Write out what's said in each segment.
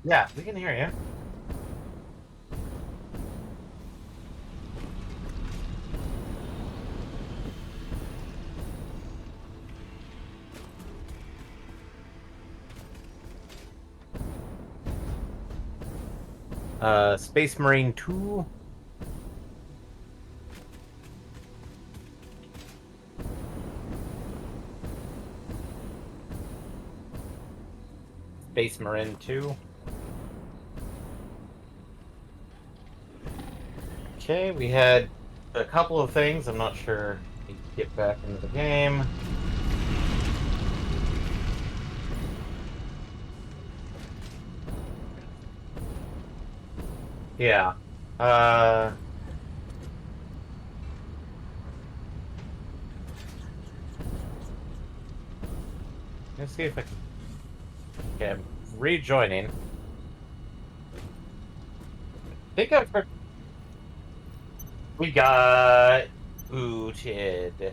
Yeah, we can hear you. Space Marine 2. Space Marine 2. Okay, we had a couple of things. I'm not sure. We can get back into the game. Yeah. Uh, let's see if I can. Okay, I'm rejoining. Think I've heard. We got booted.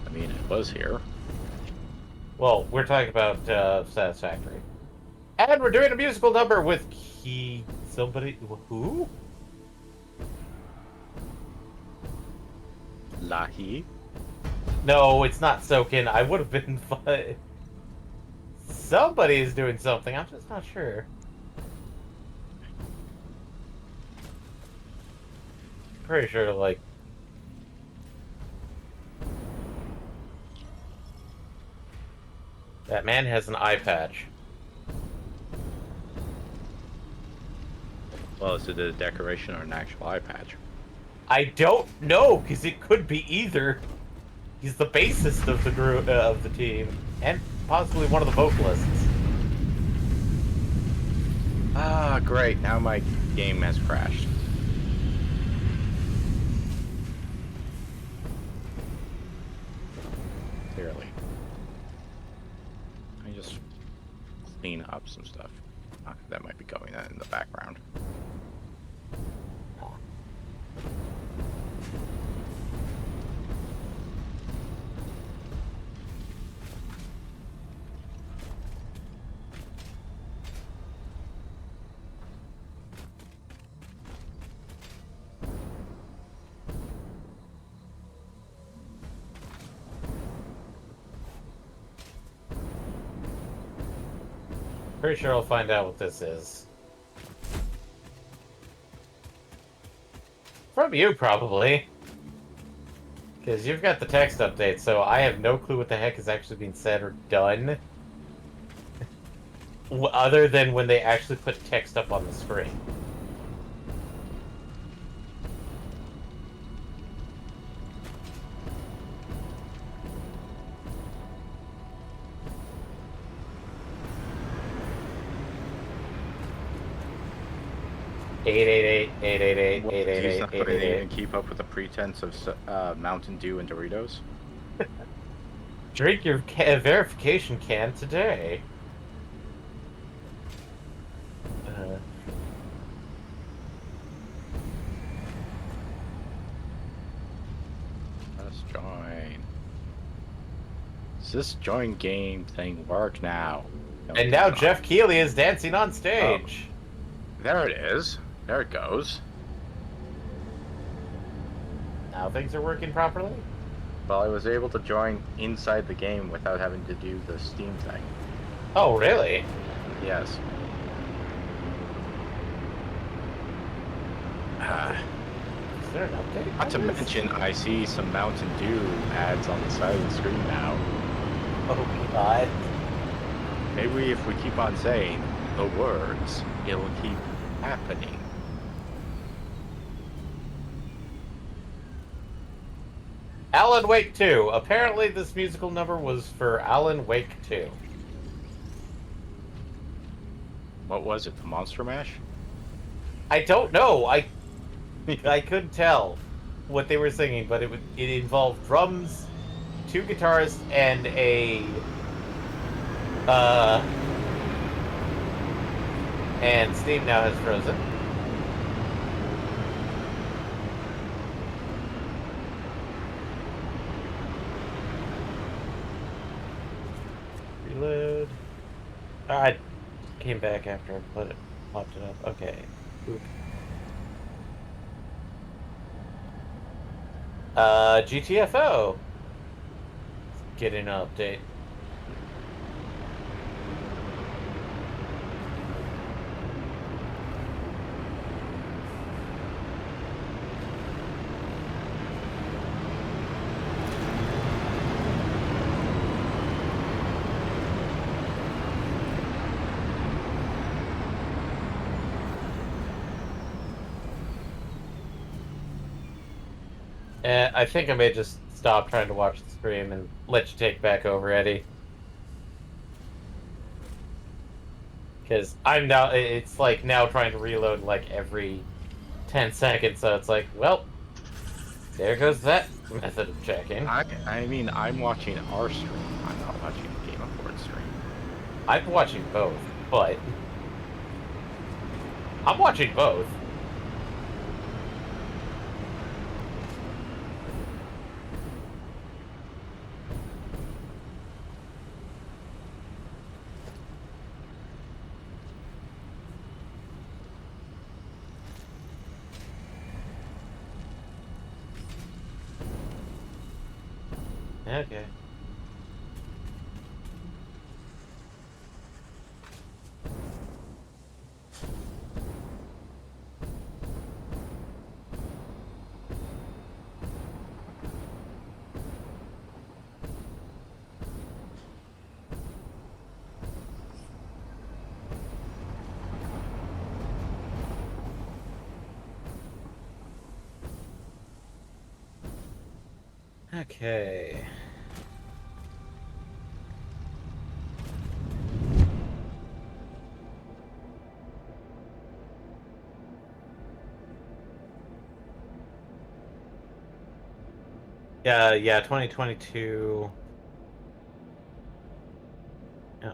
I mean, it was here. Well, we're talking about Satisfactory. And we're doing a musical number with somebody who? Lahi. No, it's not Soken. I would have been fun. Somebody is doing something. I'm just not sure. Pretty sure, like. That man has an eye patch. Well, is it a decoration or an actual eye patch? I don't know, because it could be either. He's the bassist of the group of the team, and possibly one of the vocalists. Ah, great. Now my game has crashed. Clearly. I just clean up some stuff. That might be going on in the background. Pretty sure I'll find out what this is. From you, probably. Because you've got the text update, so I have no clue what the heck is actually being said or done. Other than when they actually put text up on the screen. Eight eight eight eight eight eight What, eight eight he's eight not eight going eight to eight. even keep up with the pretense of Mountain Dew and Doritos? Drink your verification can today. Uh, Let's join. Does this join game thing work now? No, and it now does not. Jeff Keighley is dancing on Oh, stage. there it is. There it goes. Now things are working properly. Well, I was able to join inside the game without having to do the Steam thing. Oh, really? Yes. Is there an update? Not to mention, I see some Mountain Dew ads on the side of the screen now. Oh, God. Maybe if we keep on saying the words, it'll keep happening. Alan Wake 2. Apparently, this musical number was for Alan Wake 2. What was it, the Monster Mash? I don't know. I couldn't tell what they were singing, but it involved drums, two guitarists, and a and Steam now has frozen. I came back after I popped it up. Okay. Oop. GTFO. Get an update. I think I may just stop trying to watch the stream and let you take back over, Eddie. Because I'm now, it's like now trying to reload like every 10 seconds, so it's like, well, there goes that method of checking. I mean, I'm watching our stream. I'm not watching the Game Report stream. I'm watching both, but I'm watching both. Okay. Okay. Yeah, 2022. Yeah.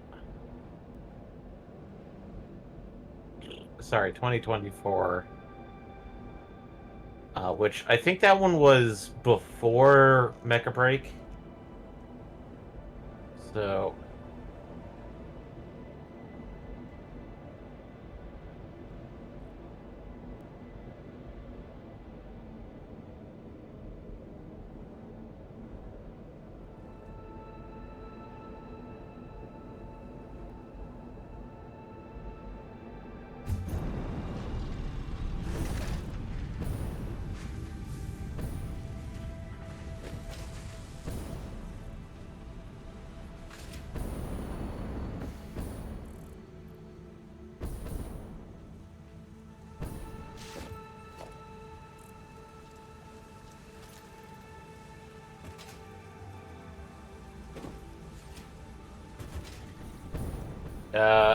Sorry, 2024. Which I think that one was before Mecha Break. So,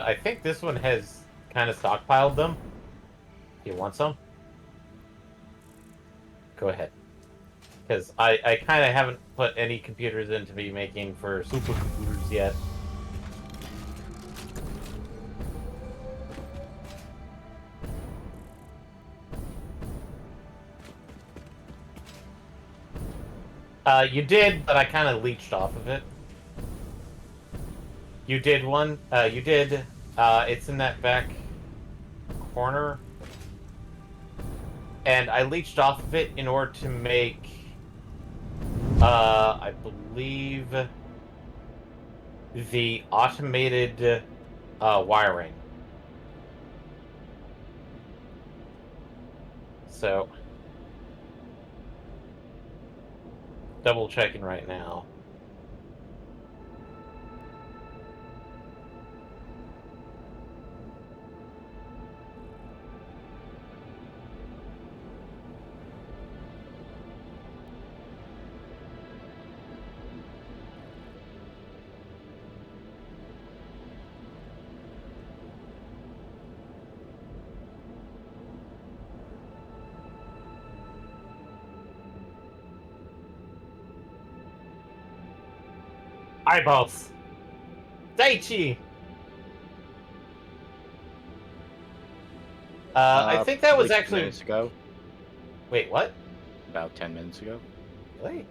I think this one has kind of stockpiled them. Do you want some? Go ahead. Because I kind of haven't put any computers in to be making for supercomputers yet. You did, but I kind of leached off of it. You did one. You did. It's in that back corner. And I leached off of it in order to make, I believe, the automated wiring. So, double checking right now. Eyeballs! Daichi! I think that was like 10 actually... minutes ago. Wait, what? About 10 minutes ago. Really?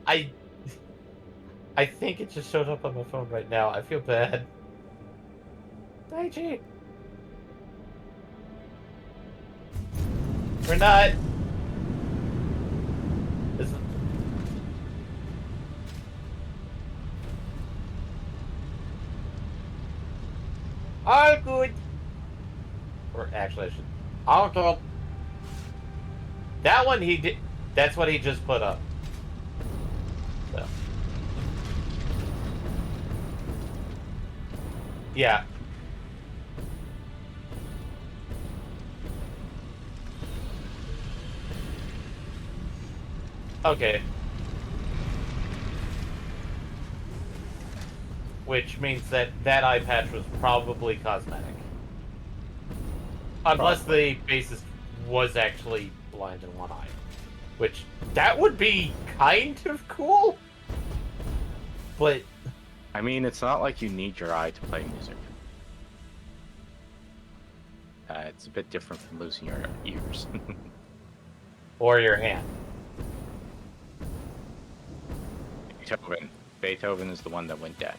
I... I think it just showed up on my phone right now. I feel bad. Daichi! We're not! This is... All good! Or actually, I should... All good! That one he did... That's what he just put up. So. Yeah. Okay. Which means that that eye patch was probably cosmetic. Unless the bassist was actually blind in one eye. Which, that would be kind of cool? But... I mean, it's not like you need your eye to play music. It's a bit different from losing your ears. Or your hand. Beethoven. Beethoven is the one that went deaf.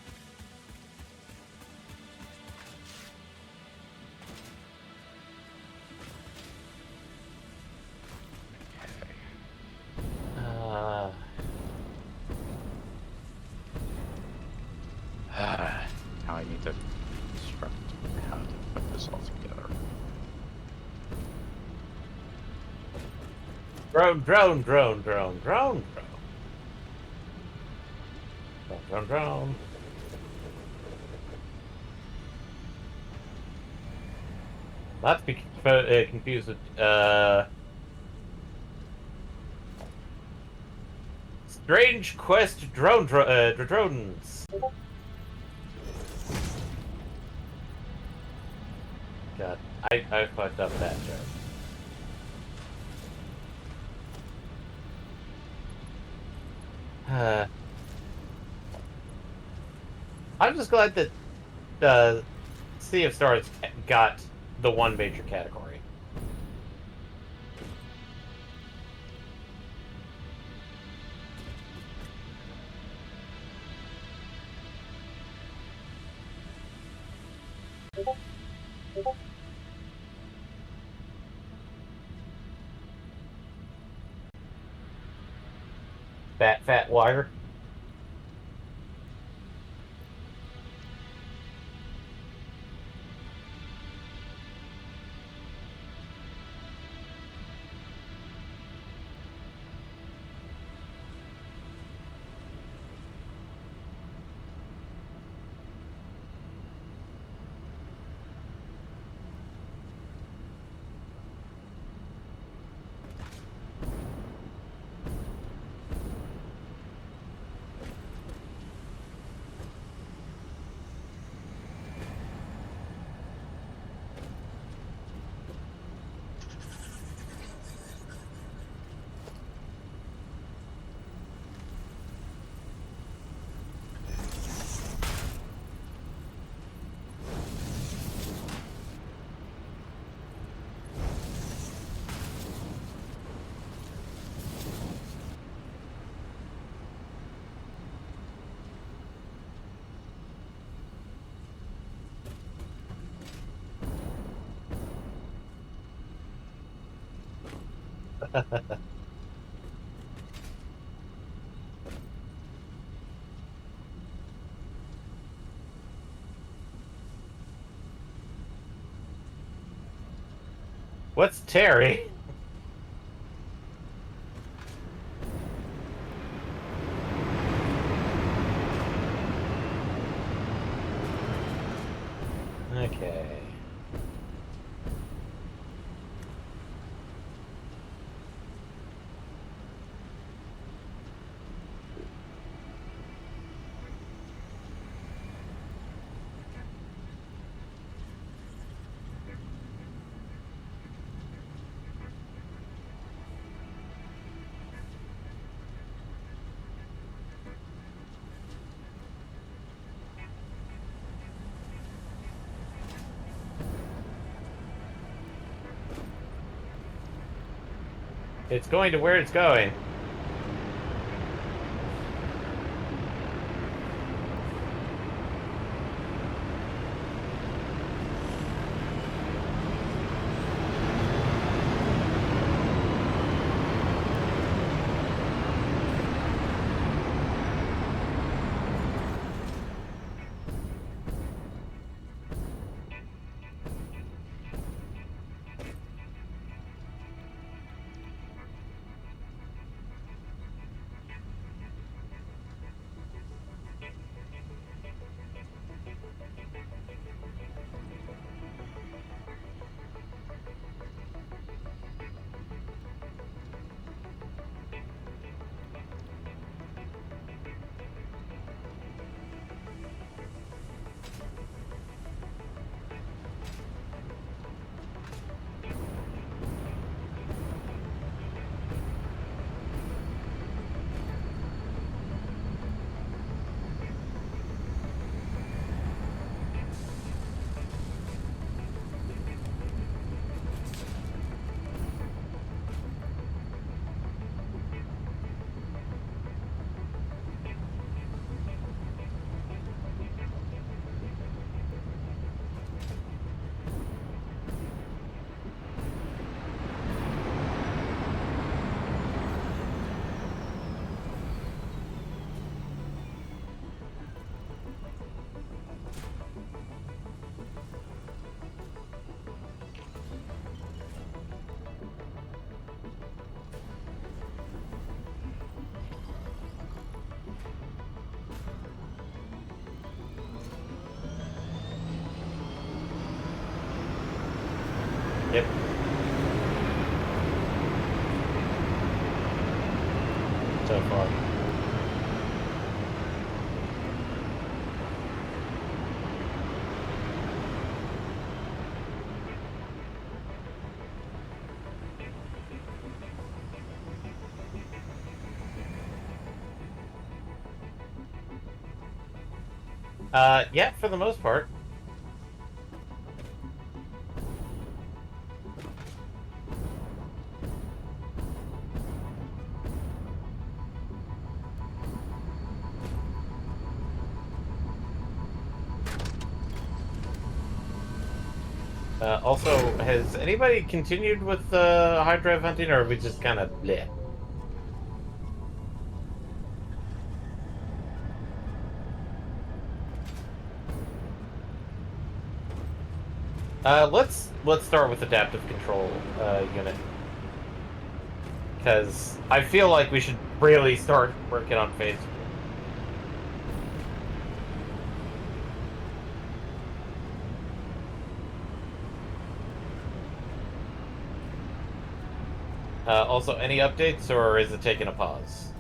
Now I need to instruct how to put this all together. Drone, drone, drone, drone, drone, drone. Drone, drone, drone. Not to be confused with, Strange Quest drones. God, I fucked up that joke. I'm just glad that Sea of Stars got the one major category. Fat wire. What's Terry? Okay. It's going to where it's going. so far. Yeah, for the most part. Also, has anybody continued with hard drive hunting, or are we just kind of bleh? Let's start with adaptive control unit, because I feel like we should really start working on phase. Also, any updates, or is it taking a pause?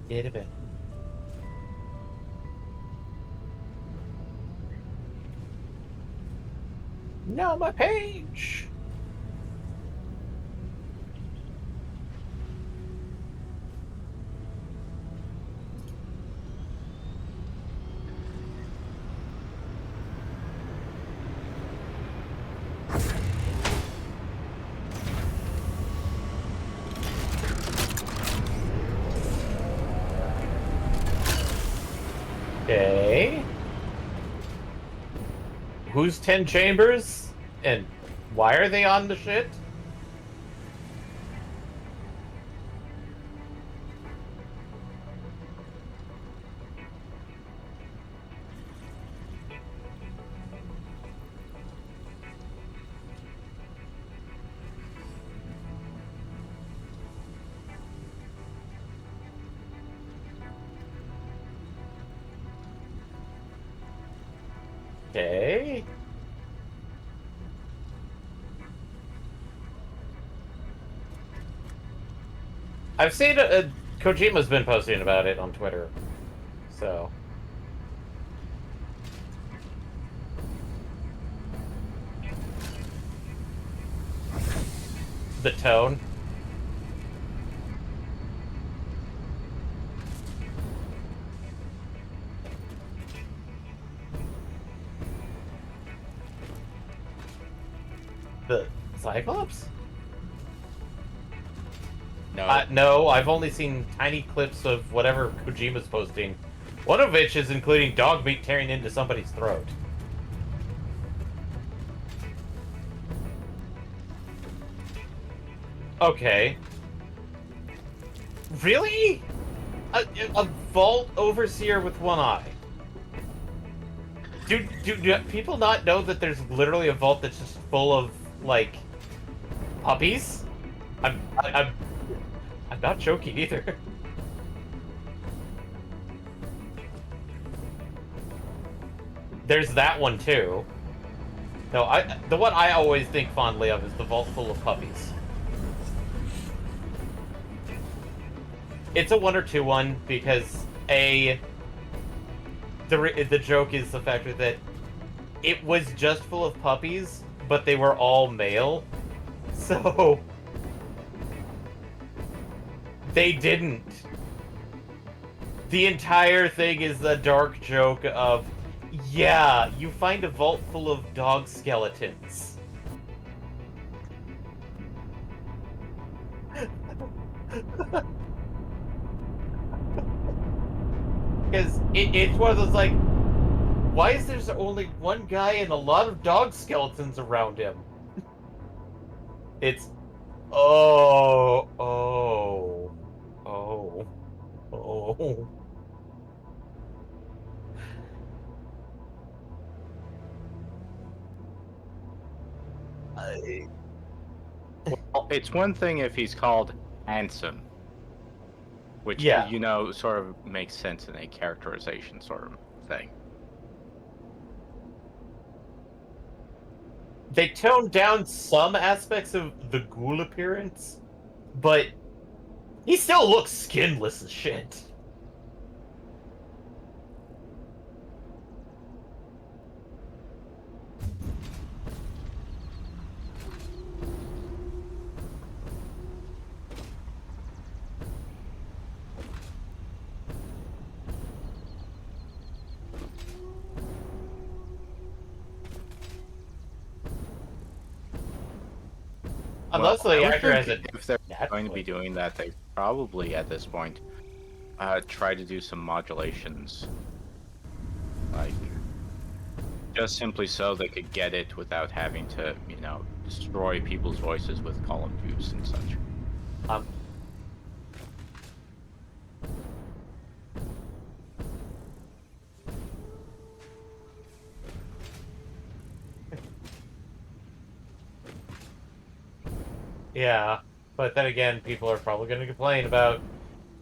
Get a bit. No, my page. Okay. Who's 10 chambers? And why are they on the shit? Okay. I've seen Kojima's been posting about it on Twitter. So, the tone. The Cyclops? No. No, I've only seen tiny clips of whatever Kojima's posting. One of which is including dog meat tearing into somebody's throat. Okay. Really? A vault overseer with one eye? Do people not know that there's literally a vault that's just full of, like, puppies? I'm I'm not joking either. There's that one too. No, the one I always think fondly of is the vault full of puppies. It's a 1 or 2 one because the joke is the fact that it was just full of puppies, but they were all male. So they didn't. The entire thing is the dark joke of, yeah, you find a vault full of dog skeletons. Because it's one of those, like, why is there only one guy and a lot of dog skeletons around him? It's, oh, oh, oh, oh. I- Well, it's one thing if he's called handsome, which, yeah. sort of makes sense in a characterization sort of thing. They toned down some aspects of the ghoul appearance, but he still looks skinless as shit. Unless Well, I the would actor think has a if they're going to be naturally. doing that, they probably at this point try to do some modulations, like just simply so they could get it without having to, destroy people's voices with column juice and such. Um, yeah, but then again, people are probably going to complain about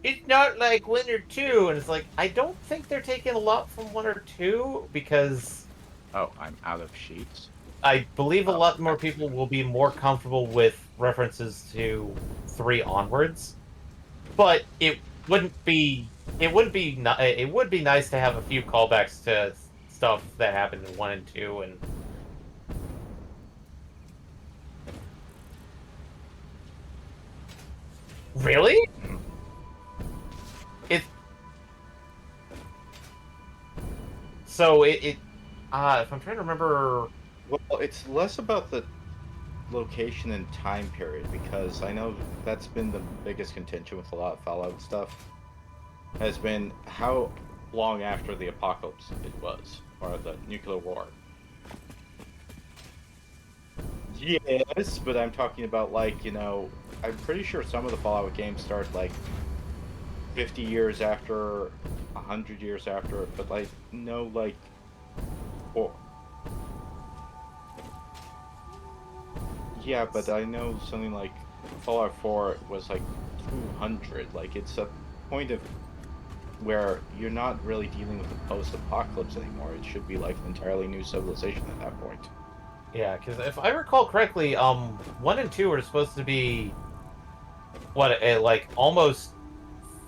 it's not like 1 or 2, and it's like I don't think they're taking a lot from 1 or 2 because Oh, I'm out of sheets. I believe a Oh, lot more okay. people will be more comfortable with references to 3 onwards. But it would be nice to have a few callbacks to stuff that happened in 1 and 2 and really Mhm. it so it if I'm trying to remember. Well, it's less about the location and time period because I know that's been the biggest contention with a lot of Fallout stuff. Has been how long after the apocalypse it was or the nuclear war. Yes, but I'm talking about I'm pretty sure some of the Fallout games start like 50 years after, 100 years after, but like no or yeah, but I know something like Fallout 4 was like 200. Like it's a point of where you're not really dealing with the post-apocalypse anymore. It should be like an entirely new civilization at that point. Yeah, because if I recall correctly, 1 and 2 are supposed to be like almost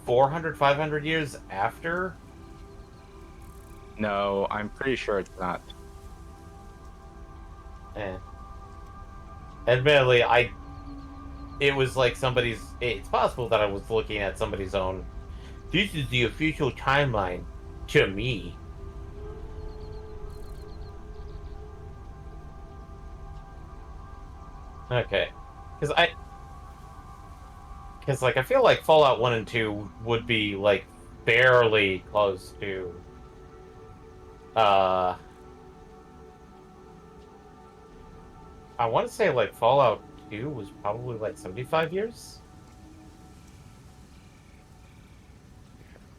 400, 500 years after. No, I'm pretty sure it's not. Eh. Admittedly, it was like somebody's. It's possible that I was looking at somebody's own. This is the official timeline to me. Okay, because like I feel like Fallout 1 and 2 would be like barely close to uh I want to say like Fallout 2 was probably like 75 years.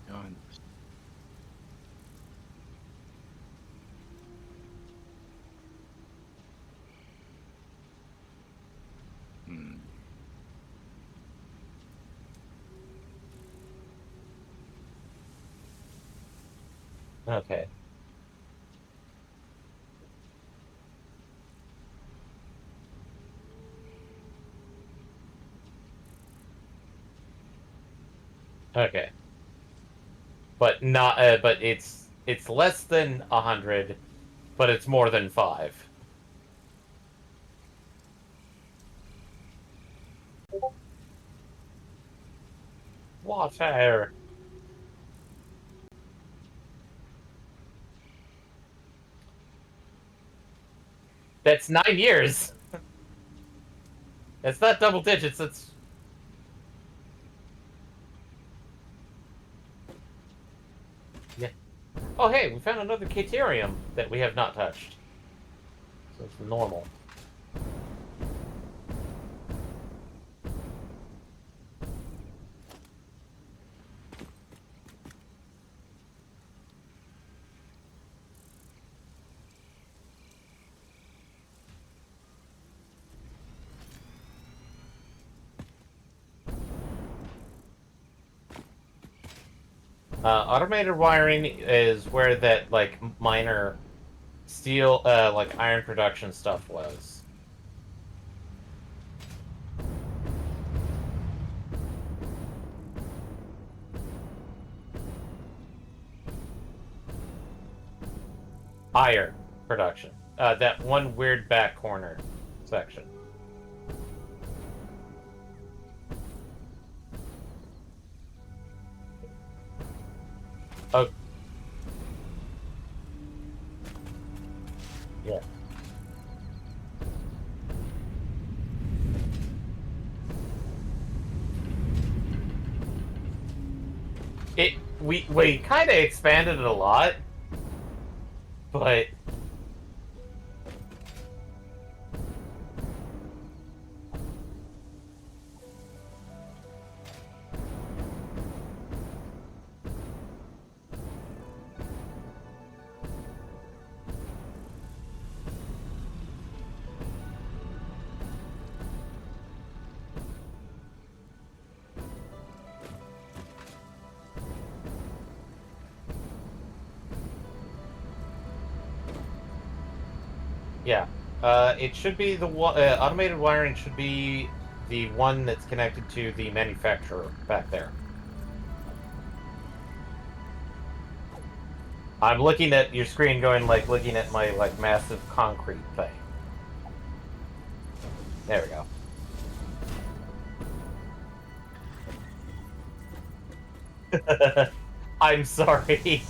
Going- Hmm. Okay. Okay. But not but it's less than 100, but it's more than 5. Water. That's 9 years. It's not double digits. It's yeah. Oh, hey, we found another Caterium that we have not touched. So it's normal. Automated wiring is where that like minor steel, like iron production stuff was. Iron production. That one weird back corner section. Oh. Yeah. We kind of expanded it a lot, but yeah. It should be the automated wiring should be the one that's connected to the manufacturer back there. I'm looking at your screen going like looking at my like massive concrete thing. There we go. I'm sorry.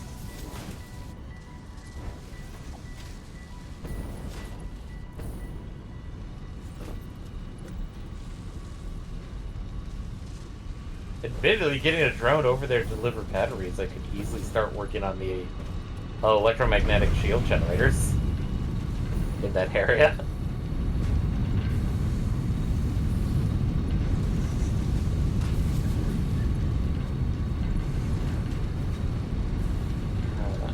Admittedly, getting a drone over there to deliver batteries, I could easily start working on the electromagnetic shield generators in that area.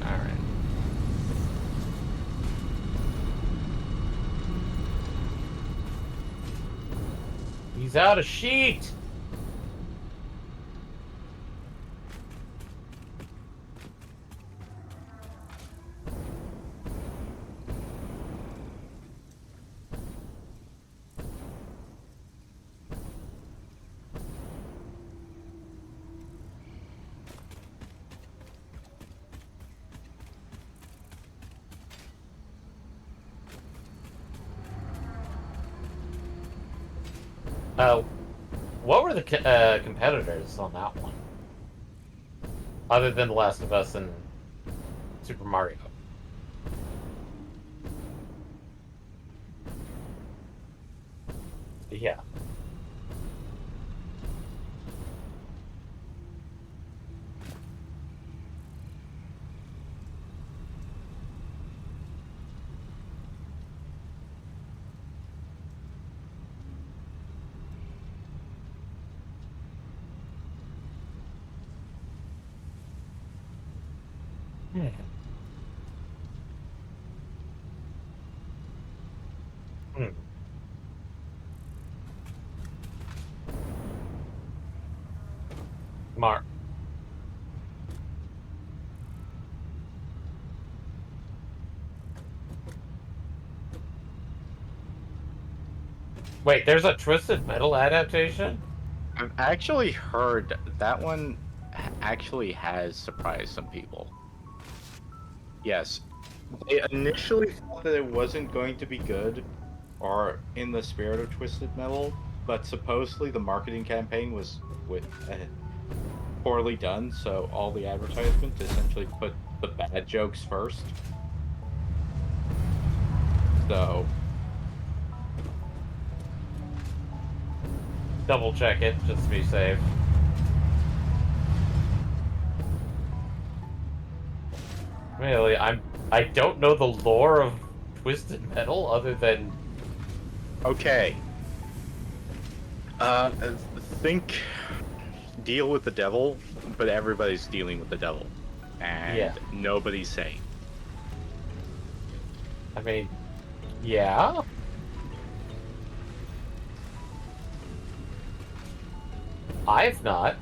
Alright. He's out of sheet! What were the competitors on that one? Other than The Last of Us and Super Mario. Yeah. Hmm. Hmm. Mark. Wait, there's a Twisted Metal adaptation? I've actually heard that one actually has surprised some people. Yes. They initially thought that it wasn't going to be good or in the spirit of Twisted Metal, but supposedly the marketing campaign was poorly done, so all the advertisements essentially put the bad jokes first. So Double check it, just to be safe. Really, I don't know the lore of Twisted Metal other than Okay. Think deal with the devil, but everybody's dealing with the devil. And Yeah. nobody's safe. I mean, yeah. I've not.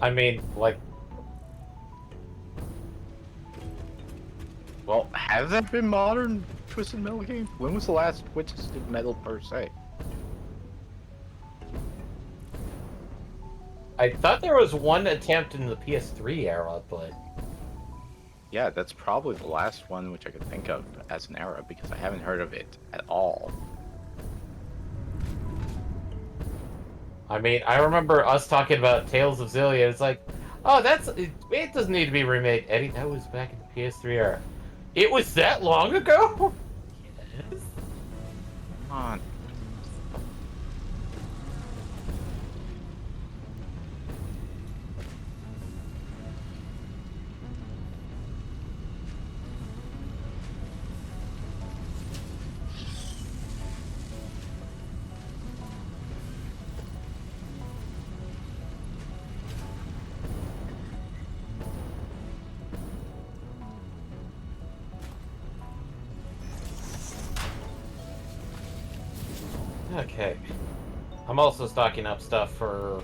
I mean, like Well, have there been modern Twisted Metal games? When was the last Twisted Metal per se? I thought there was one attempt in the PS3 era, but Yeah, that's probably the last one which I could think of as an era because I haven't heard of it at all. I mean, I remember us talking about Tales of Zillia. It's like, oh, it doesn't need to be remade. Eddie, that was back in the PS3 era. It was that long ago? Yes. Come on. Okay. I'm also stocking up stuff for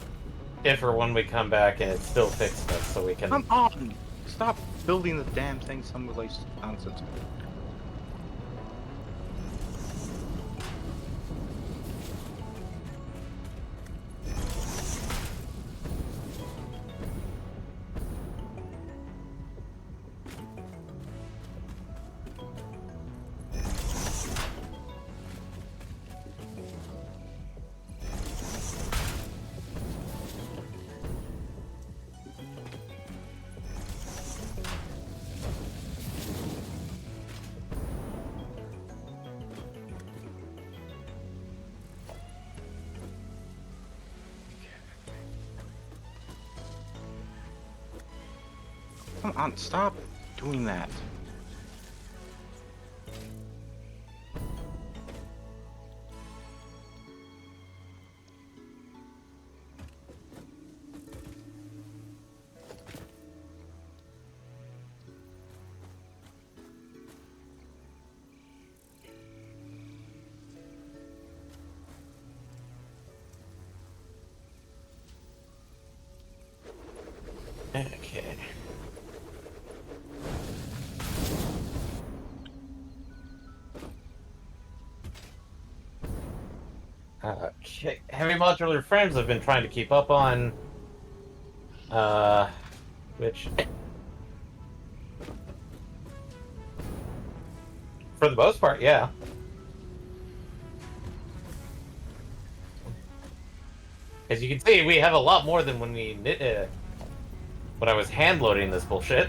if or when we come back and it's still fixed us, so we can. Come on! Stop building the damn thing someplace nonsense. Come on, stop doing that. Okay. Okay. Heavy Modular Friends have been trying to keep up on, which, for the most part, yeah. As you can see, we have a lot more than when when I was hand loading this bullshit.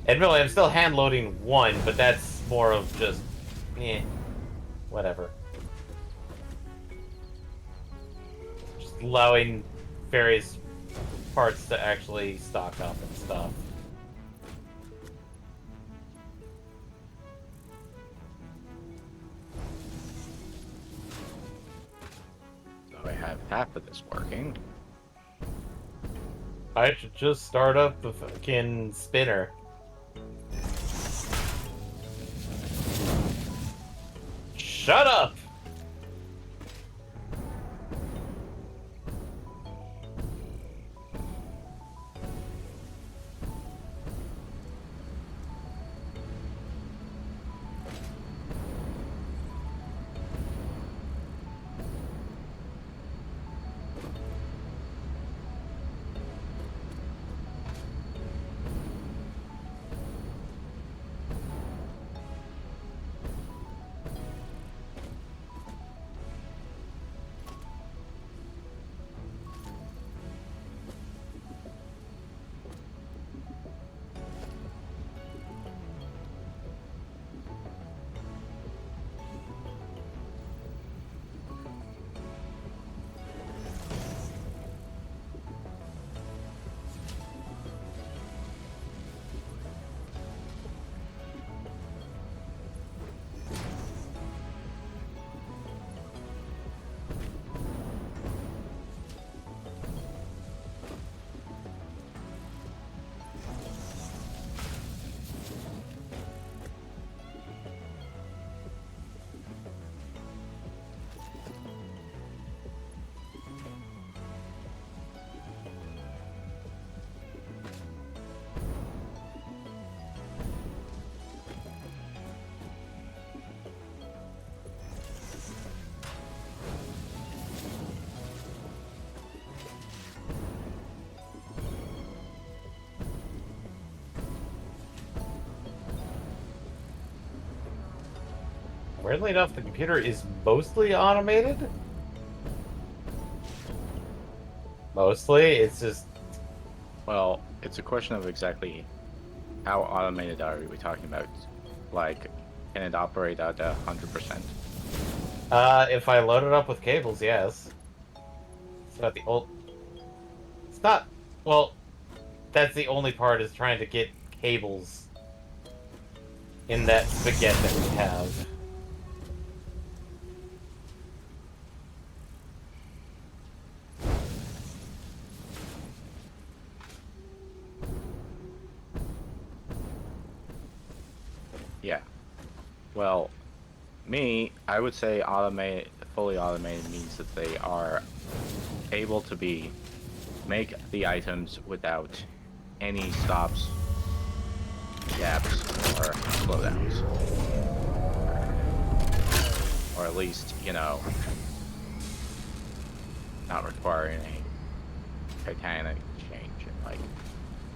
Admittedly, I'm still hand loading one, but that's more of just, whatever. Just allowing various parts to actually stock up and stuff. So I have half of this working. I should just start up the fucking spinner. Shut up! Weirdly enough, the computer is mostly automated. Mostly, it's just Well, it's a question of exactly how automated are we talking about? Like, can it operate at 100%? if I load it up with cables, yes. It's not the old. It's not. Well, that's the only part is trying to get cables in that spaghetti that we have. Yeah. Well, I would say fully automated means that they are able to make the items without any stops, gaps, or slowdowns. Or at least, not requiring a titanic change in like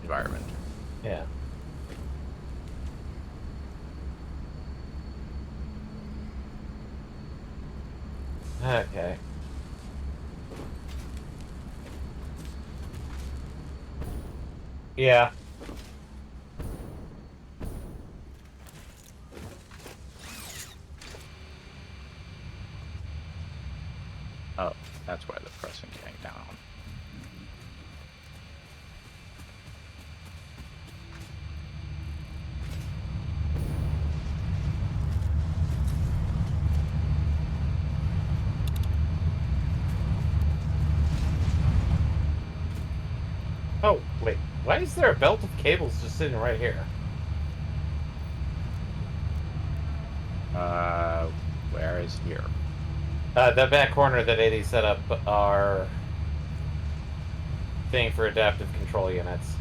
environment. Yeah. Okay. Yeah. Oh, that's why the pressing came down. Oh, wait. Why is there a belt of cables just sitting right here? Where is here? The back corner that Eddie set up our thing for adaptive control units.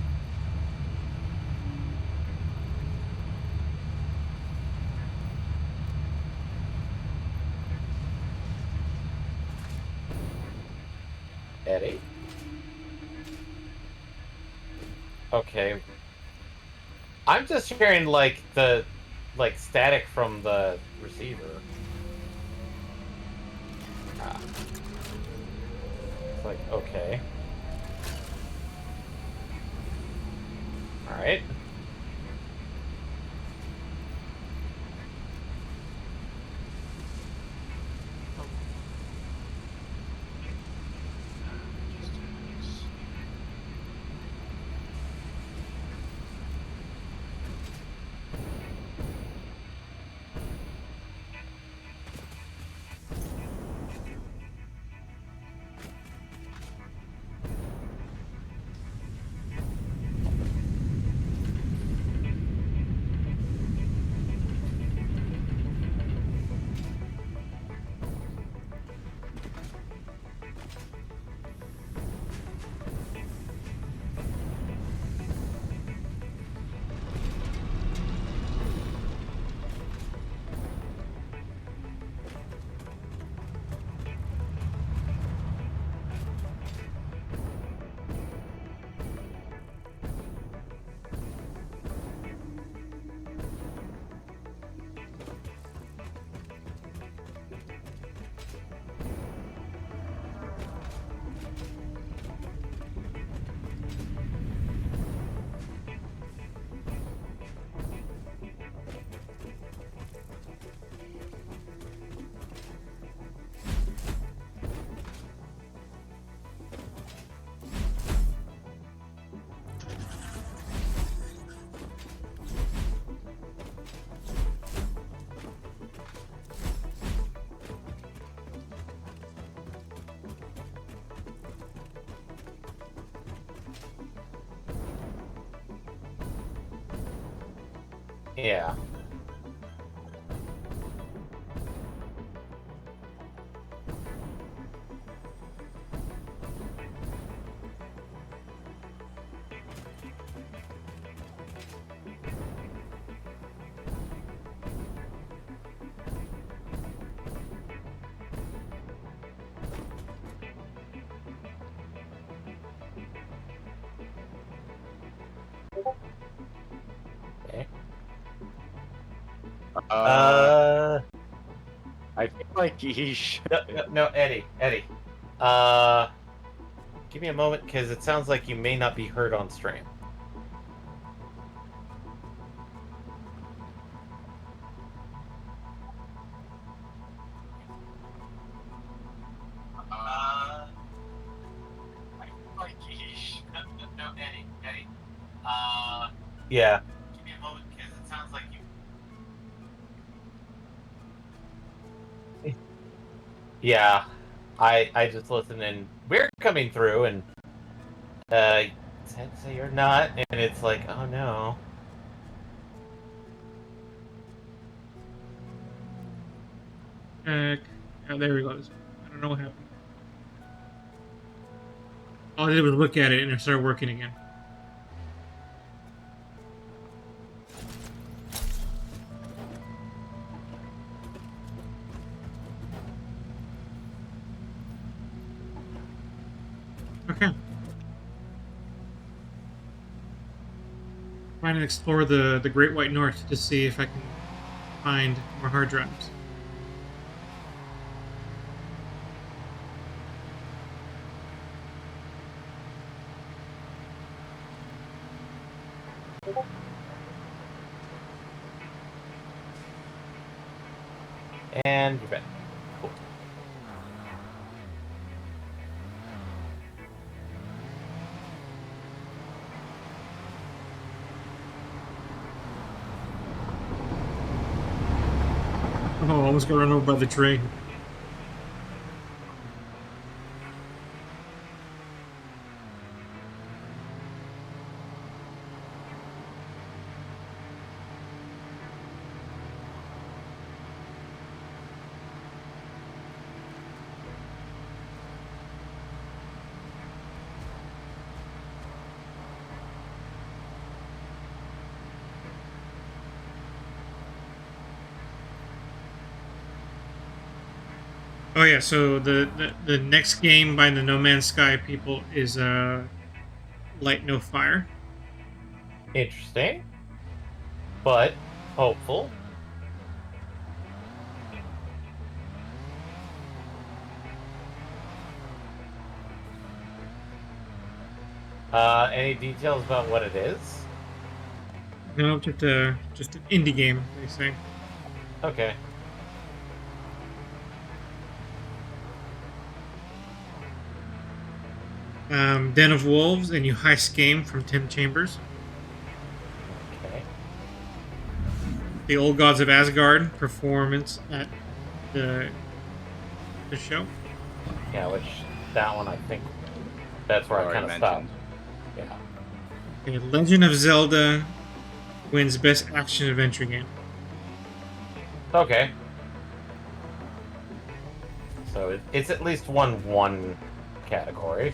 Eddie? Okay. I'm just hearing like the static from the receiver. Ah. It's like, okay. Alright. Yeah. Okay. Uh, Uh I feel like he should. No, Eddie. Give me a moment, because it sounds like you may not be heard on stream. No, Eddie. Yeah. Give me a moment, because it sounds like you. Yeah. I just listened, and we're coming through, and say you're not, and it's like, oh no. Yeah, there he goes. I don't know what happened. All I did was look at it and it started working again. Okay. Trying to explore the Great White North to see if I can find more hard drives. And you're back. Cool. Oh, I almost got run over by the train. Oh yeah, so the next game by the No Man's Sky people is Light No Fire. Interesting, but hopeful. Any details about what it is? No, just an indie game, they say. Okay. Den of Wolves, a new heist game from Tim Chambers. Okay. The Old Gods of Asgard performance at the show. Yeah, which that one I think that's where I Already kind of stopped. mentioned. Yeah. Okay, Legend of Zelda wins Best Action Adventure Game. Okay. So it's at least won one category.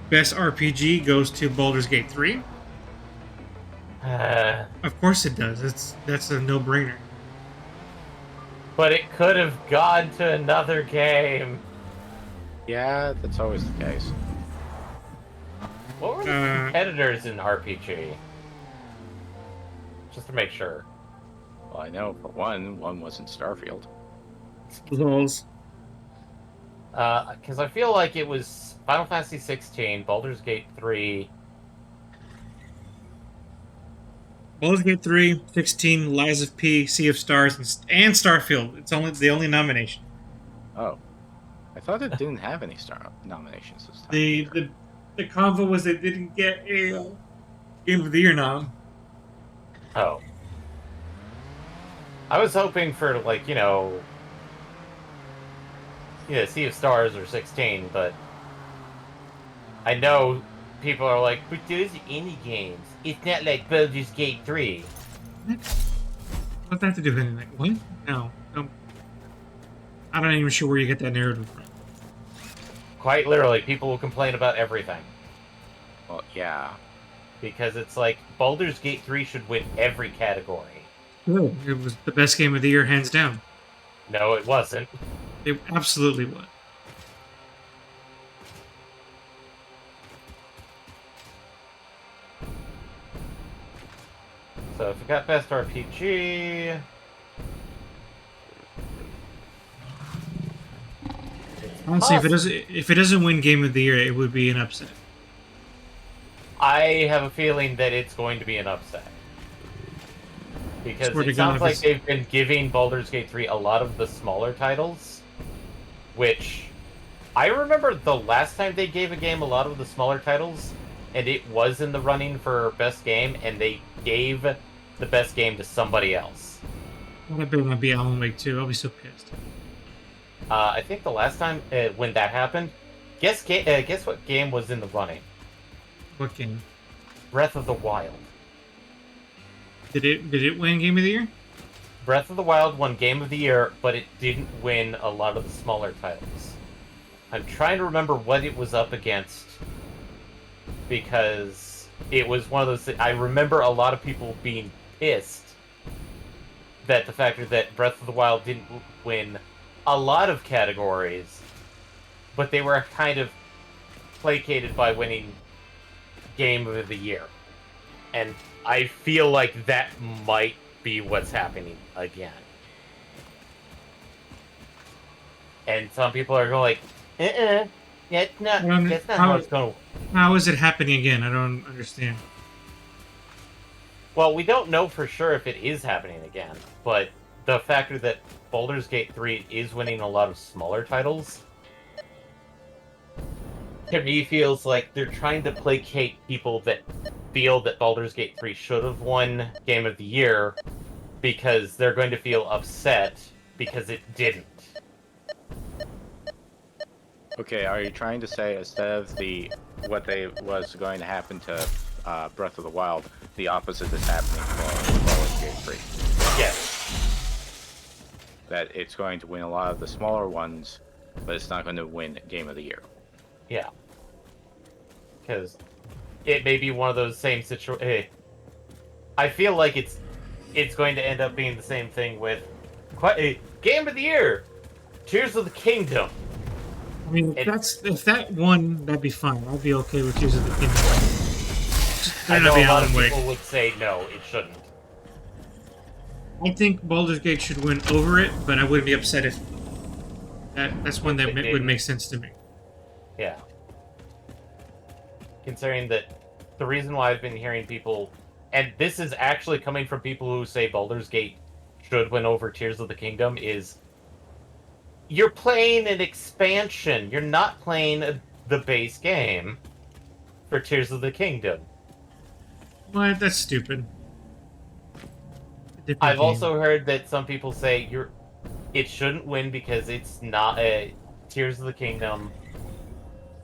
Best RPG goes to Baldur's Gate 3. Of course it does. That's a no-brainer. But it could have gone to another game. Yeah, that's always the case. What were the competitors in RPG? Just to make sure. Well, I know for one wasn't Starfield. Lols. Because I feel like it was Final Fantasy 16, Baldur's Gate 3. Baldur's Gate 3, 16, Lies of P, Sea of Stars, and Starfield. It's only the only nomination. Oh, I thought it didn't have any star nominations this time. The convo was they didn't get a Game of the Year nom. Oh. I was hoping for, like, Sea of Stars or 16, but I know people are like, but those are indie games. It's not like Baldur's Gate 3. What's that have to do with anything? What? No. I'm not even sure where you get that narrative from. Quite literally, people will complain about everything. Well, yeah. Because it's like, Baldur's Gate 3 should win every category. Cool. It was the best game of the year, hands down. No, it wasn't. It absolutely was. So if we got best RPG, Honestly, if it doesn't win Game of the Year, it would be an upset. I have a feeling that it's going to be an upset. Because Swear to it God, sounds if like it's- they've been giving Baldur's Gate 3 a lot of the smaller titles, which I remember the last time they gave a game a lot of the smaller titles, and it was in the running for best game, and they gave the best game to somebody else. I bet it might be Alan Wake 2. I'll be so pissed. I think the last time when that happened, guess what game was in the running? What game? Breath of the Wild. Did it win Game of the Year? Breath of the Wild won Game of the Year, but it didn't win a lot of the smaller titles. I'm trying to remember what it was up against, because it was one of those I remember a lot of people being pissed that the fact that Breath of the Wild didn't win a lot of categories, but they were kind of placated by winning Game of the Year. And I feel like that might be what's happening again. And some people are going like, that's not how it's going. How is it happening again? I don't understand. Well, we don't know for sure if it is happening again, but the factor that Baldur's Gate 3 is winning a lot of smaller titles, to me feels like they're trying to placate people that feel that Baldur's Gate 3 should have won Game of the Year, because they're going to feel upset because it didn't. Okay, are you trying to say instead of was going to happen to Breath of the Wild, the opposite is happening for Baldur's Gate 3? Yes. That it's going to win a lot of the smaller ones, but it's not going to win Game of the Year. Yeah. Because it may be one of those same situations. I feel like it's going to end up being the same thing with Game of the Year, Tears of the Kingdom. I mean, if that won, that'd be fine. I'd be okay with Tears of the Kingdom. Just I better know not be a lot of Alan Wake. people would say no, it shouldn't. I think Baldur's Gate should win over it, but I wouldn't be upset if that's one that would make sense to me. Yeah. Considering that the reason why I've been hearing people, and this is actually coming from people who say Baldur's Gate should win over Tears of the Kingdom, is you're playing an expansion. You're not playing the base game for Tears of the Kingdom. What? That's stupid. Different I've game. also heard that some people say it shouldn't win because it's not Tears of the Kingdom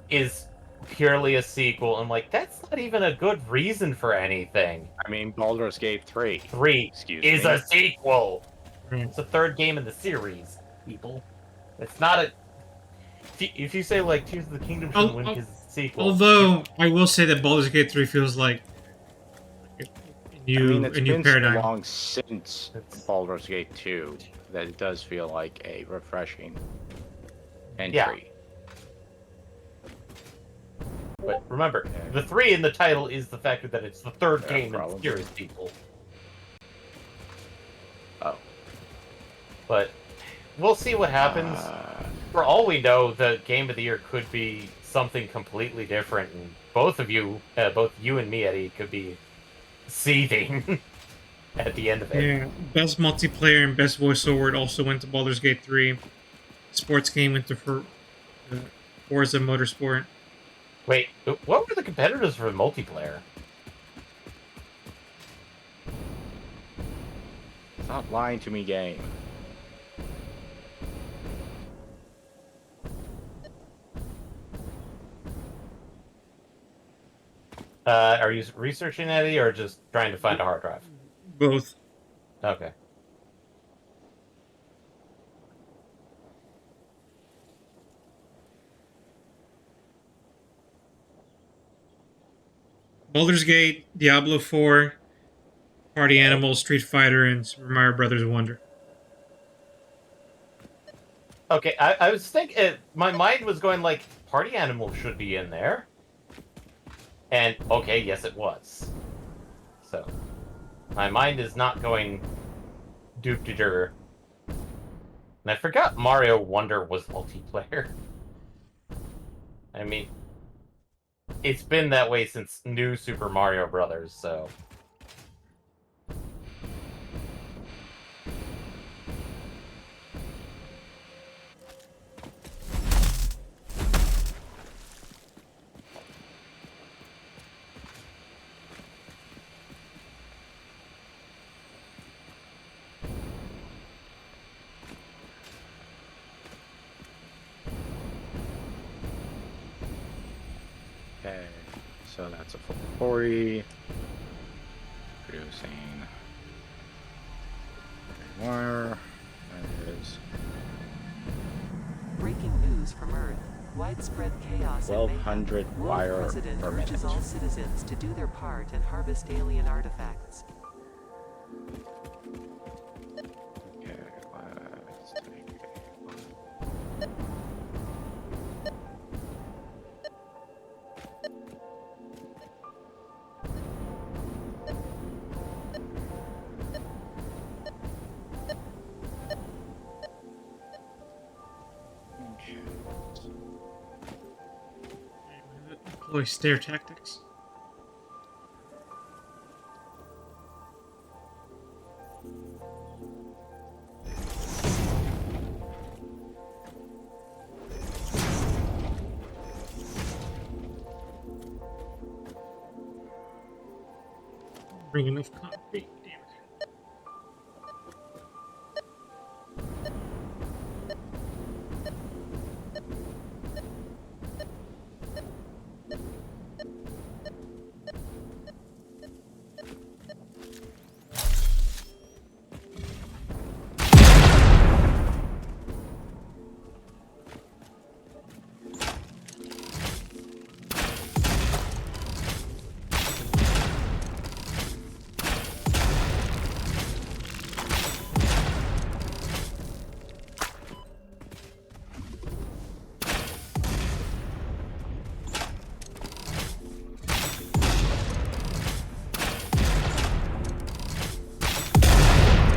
is purely a sequel. I'm like, that's not even a good reason for anything. I mean, Baldur's Gate 3. 3 is me. a sequel. Right. It's the third game in the series, people. It's not a. If you say like Tears of the Kingdom shouldn't win because it's a sequel. Although I will say that Baldur's Gate 3 feels like a new It's been paradigm. so long since Baldur's Gate 2 that it does feel like a refreshing entry. Yeah. But remember, the 3 in the title is the factor that it's the third game in the probably. series, people. Oh. But we'll see what happens. For all we know, the Game of the Year could be something completely different, and both you and me, Eddie, could be seething at the end of it. Yeah, best multiplayer and best voiceover also went to Baldur's Gate 3. Sports game went to Forza Motorsport. Wait, what were the competitors for multiplayer? Stop lying to me, game. Are you researching, Eddie, or just trying to find a hard drive? Both. Okay. Baldur's Gate, Diablo 4, Party Animals, Street Fighter, and Super Mario Brothers Wonder. Okay, I was thinking, my mind was going like, Party Animal should be in there. And, okay, yes it was. So. My mind is not going doop-de-dur. And I forgot Mario Wonder was multiplayer. I mean, it's been that way since New Super Mario Brothers, so... Okay, so that's a full 40. Producing more. There it is. Breaking news from Earth. Widespread chaos and 1200 mayhem. wire World President per urges minute. all citizens to do their part and harvest alien artifacts. Okay, let's take Deploy stair tactics. Bring enough concrete. Damn it.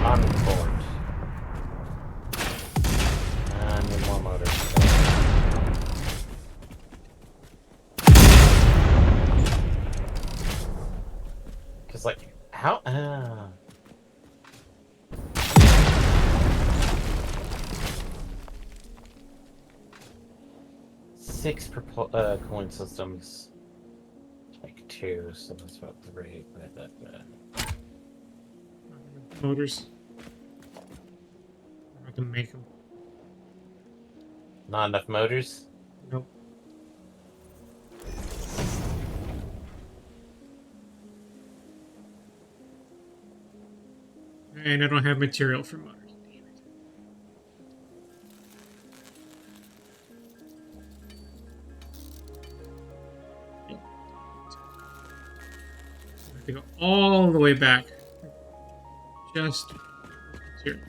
On board. I need more motors. Because, like, how... Six cooling systems. Like 2, so that's about 3. Motors. I can make them. Not enough motors? Nope. And I don't have material for motors. Damn it. I have to go all the way back. Just material.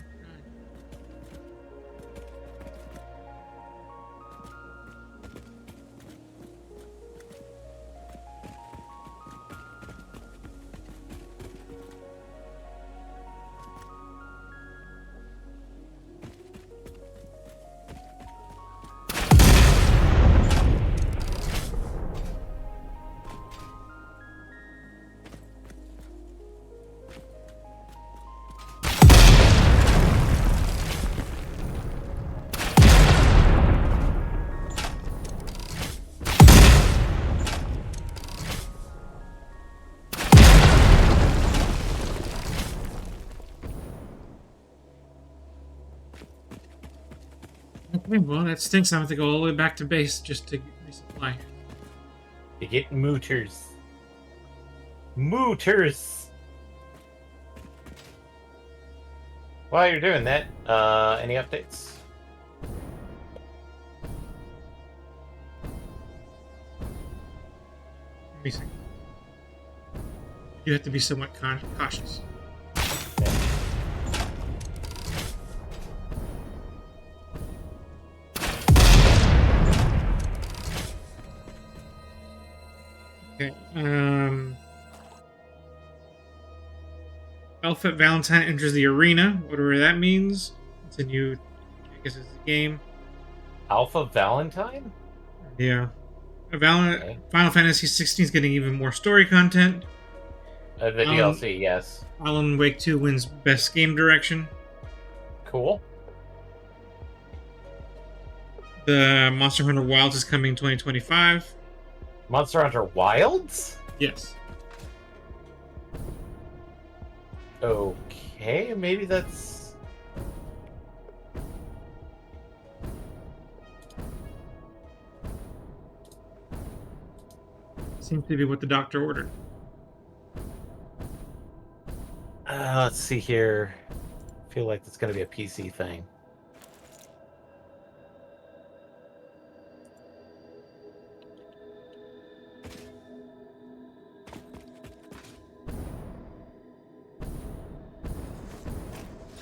Okay, well, that stinks. I have to go all the way back to base just to resupply. You get mooters. Mooters! While you're doing that, any updates? Let me see. You have to be somewhat cautious. Okay. Alpha Valentine enters the arena, whatever that means. It's a new, I guess it's a game. Alpha Valentine? Yeah. Okay. Final Fantasy 16 is getting even more story content. The DLC, yes. Alan Wake 2 wins Best Game Direction. Cool. The Monster Hunter Wilds is coming in 2025. Monster Hunter Wilds? Yes. Okay, maybe that's... Seems to be what the doctor ordered. let's see here. I feel like it's going to be a PC thing.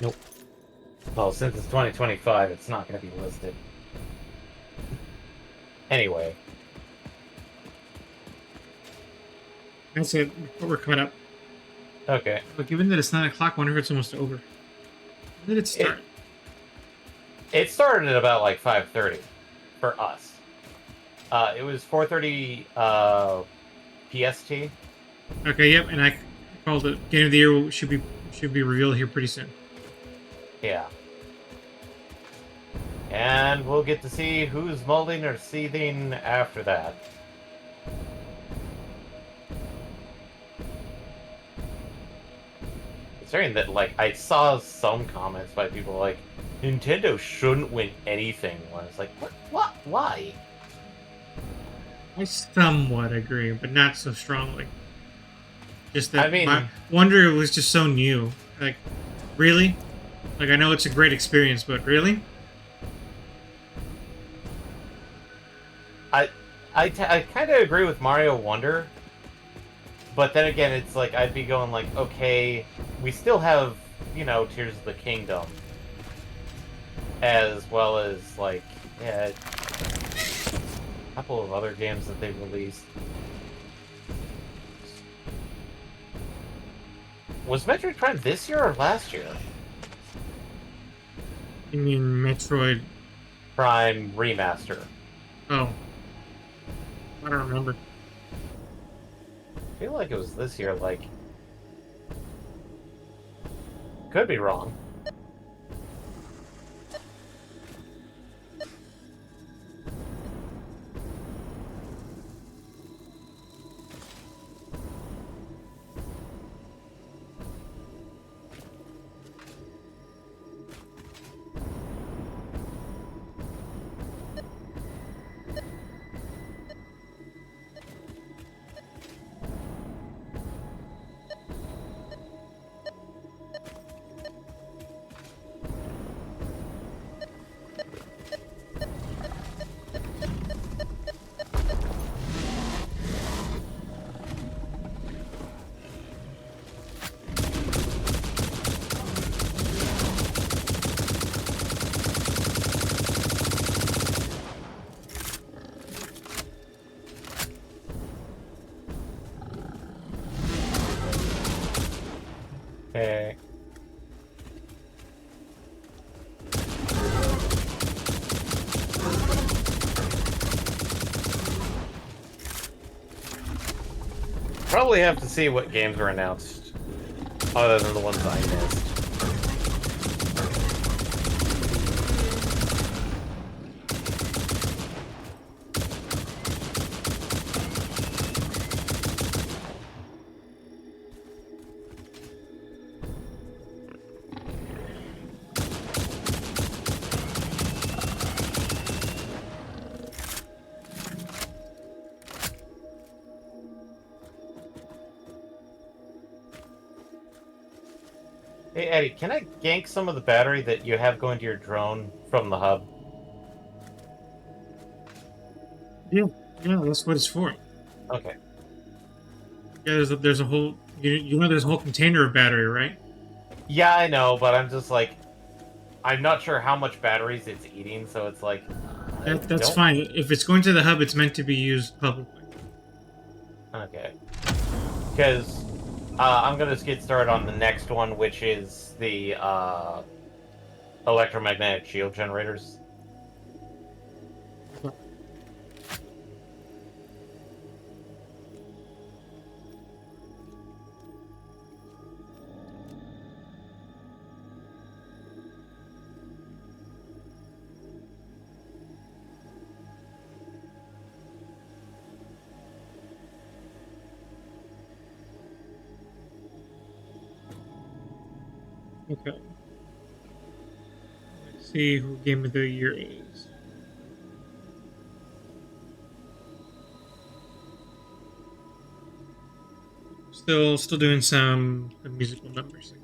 Nope. Well, since it's 2025, it's not going to be listed. Anyway. That's it. We're caught up. Okay. But given that it's 9 o'clock, I wonder if it's almost over. When did it start? It started at about like 5:30 for us. It was 4:30 PST. Okay, yep, and I called it. Game of the Year should be revealed here pretty soon. Yeah. And we'll get to see who's molding or seething after that. Considering that, like, I saw some comments by people like, Nintendo shouldn't win anything. When it's like, what? Why? I somewhat agree, but not so strongly. Just that I mean- my Wonder was just so new. Like, really? Like, I know it's a great experience, but really? I kind of agree with Mario Wonder, but then again, it's like I'd be going like, okay, we still have, you know, Tears of the Kingdom, as well as like, yeah, a couple of other games that they've released. Was Metroid Prime this year or last year? You mean Metroid? Prime Remaster. Oh. I don't remember. I feel like it was this year, like... Could be wrong. Okay. Probably have to see what games were announced, other than the ones I missed. Hey Eddie, can I gank some of the battery that you have going to your drone from the hub? Yeah, that's what it's for. Okay. Yeah, there's a whole you know there's a whole container of battery, right? Yeah, I know, but I'm just like, I'm not sure how much batteries it's eating, so it's like... That's fine. If it's going to the hub, it's meant to be used publicly. Okay. Because I'm gonna get started on the next one, which is the electromagnetic shield generators. Okay. Let's see who Game of the Year is. Still doing some the musical numbers again.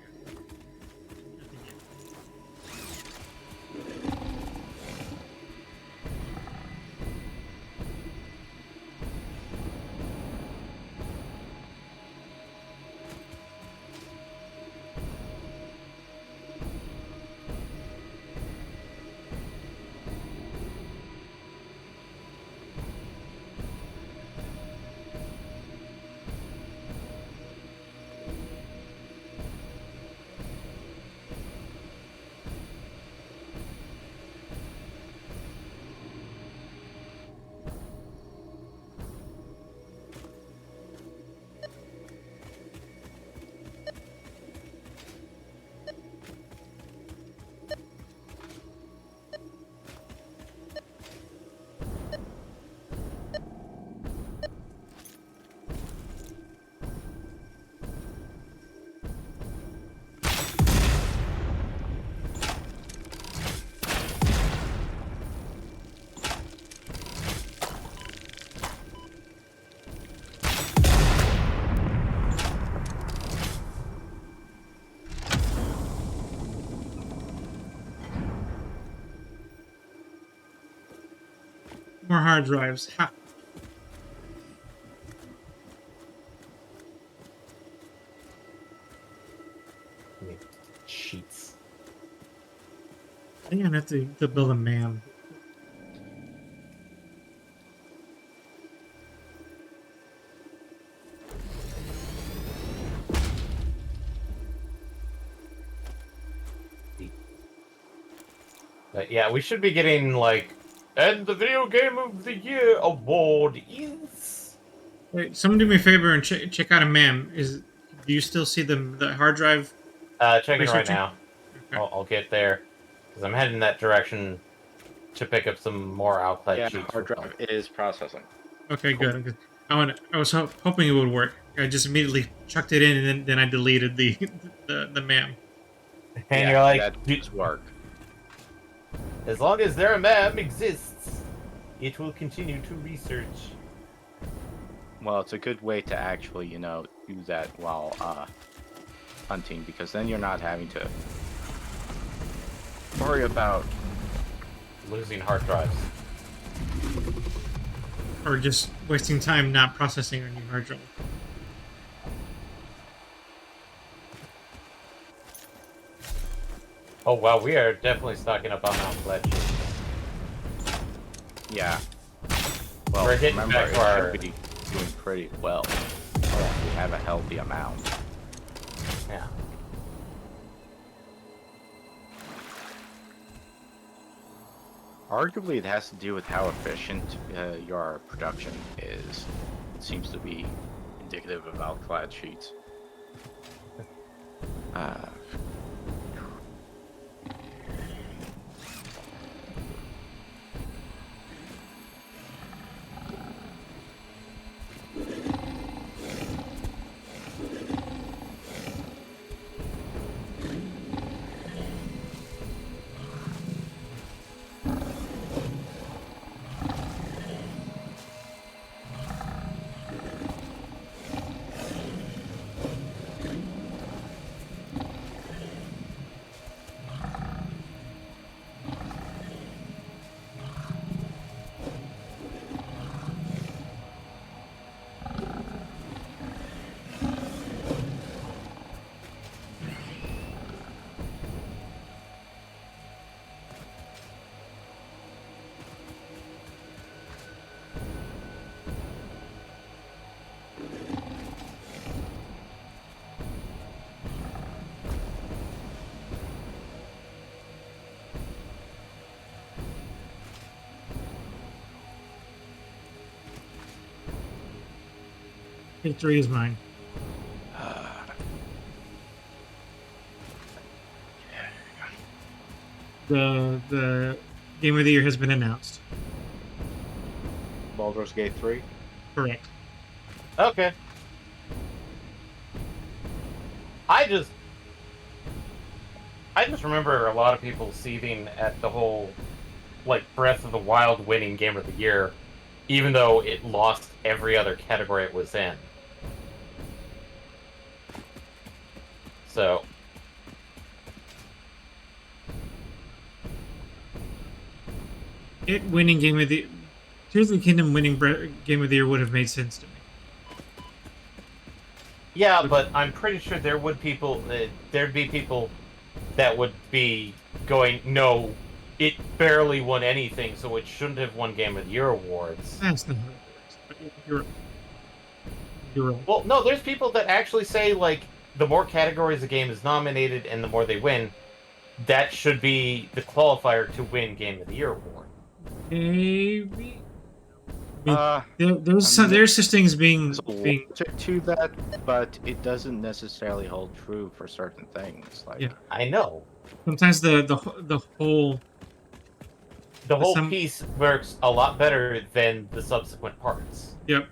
More hard drives. Ha. Sheets. I think I have to build a man. But yeah, we should be getting like, and the video game of the year award is. Wait, someone do me a favor and check out a man. Do you still see the hard drive? Checking right Researching? now. Okay. I'll get there because I'm heading that direction to pick up some more outlet Yeah, sheets. hard for drive is processing. Okay, good. Good. I was hoping it would work. I just immediately chucked it in and then I deleted the man. And Yeah, you're like, that does work. as long as their map exists, it will continue to research. Well, it's a good way to actually, do that while hunting, because then you're not having to worry about Losing hard drives. Or just wasting time not processing on your hard drive. Oh wow, we are definitely stocking up on outlet sheets. Yeah. Well, We're getting remember, back it to our- should be doing pretty well. We have a healthy amount. Yeah. Arguably, it has to do with how efficient your production is. It seems to be indicative of outclad sheets. Victory is mine. The game of the year has been announced. Baldur's Gate 3. Correct. Okay. I just remember a lot of people seething at the whole, like, Breath of the Wild winning Game of the Year, even though it lost every other category it was in. So, It winning game of the Tears of the Kingdom winning game of the year would have made sense to me. yeah, but I'm pretty sure there'd be people that would be going, no, it barely won anything, so it shouldn't have won Game of the Year awards. That's not how it works. But you're right. Well, no, there's people that actually say, like, the more categories a game is nominated and the more they win, that should be the qualifier to win Game of the Year award. Maybe. There's There's such things being a logic to that, but it doesn't necessarily hold true for certain things. Like, Yeah. I know. sometimes the whole The whole Some- piece works a lot better than the subsequent parts. yep.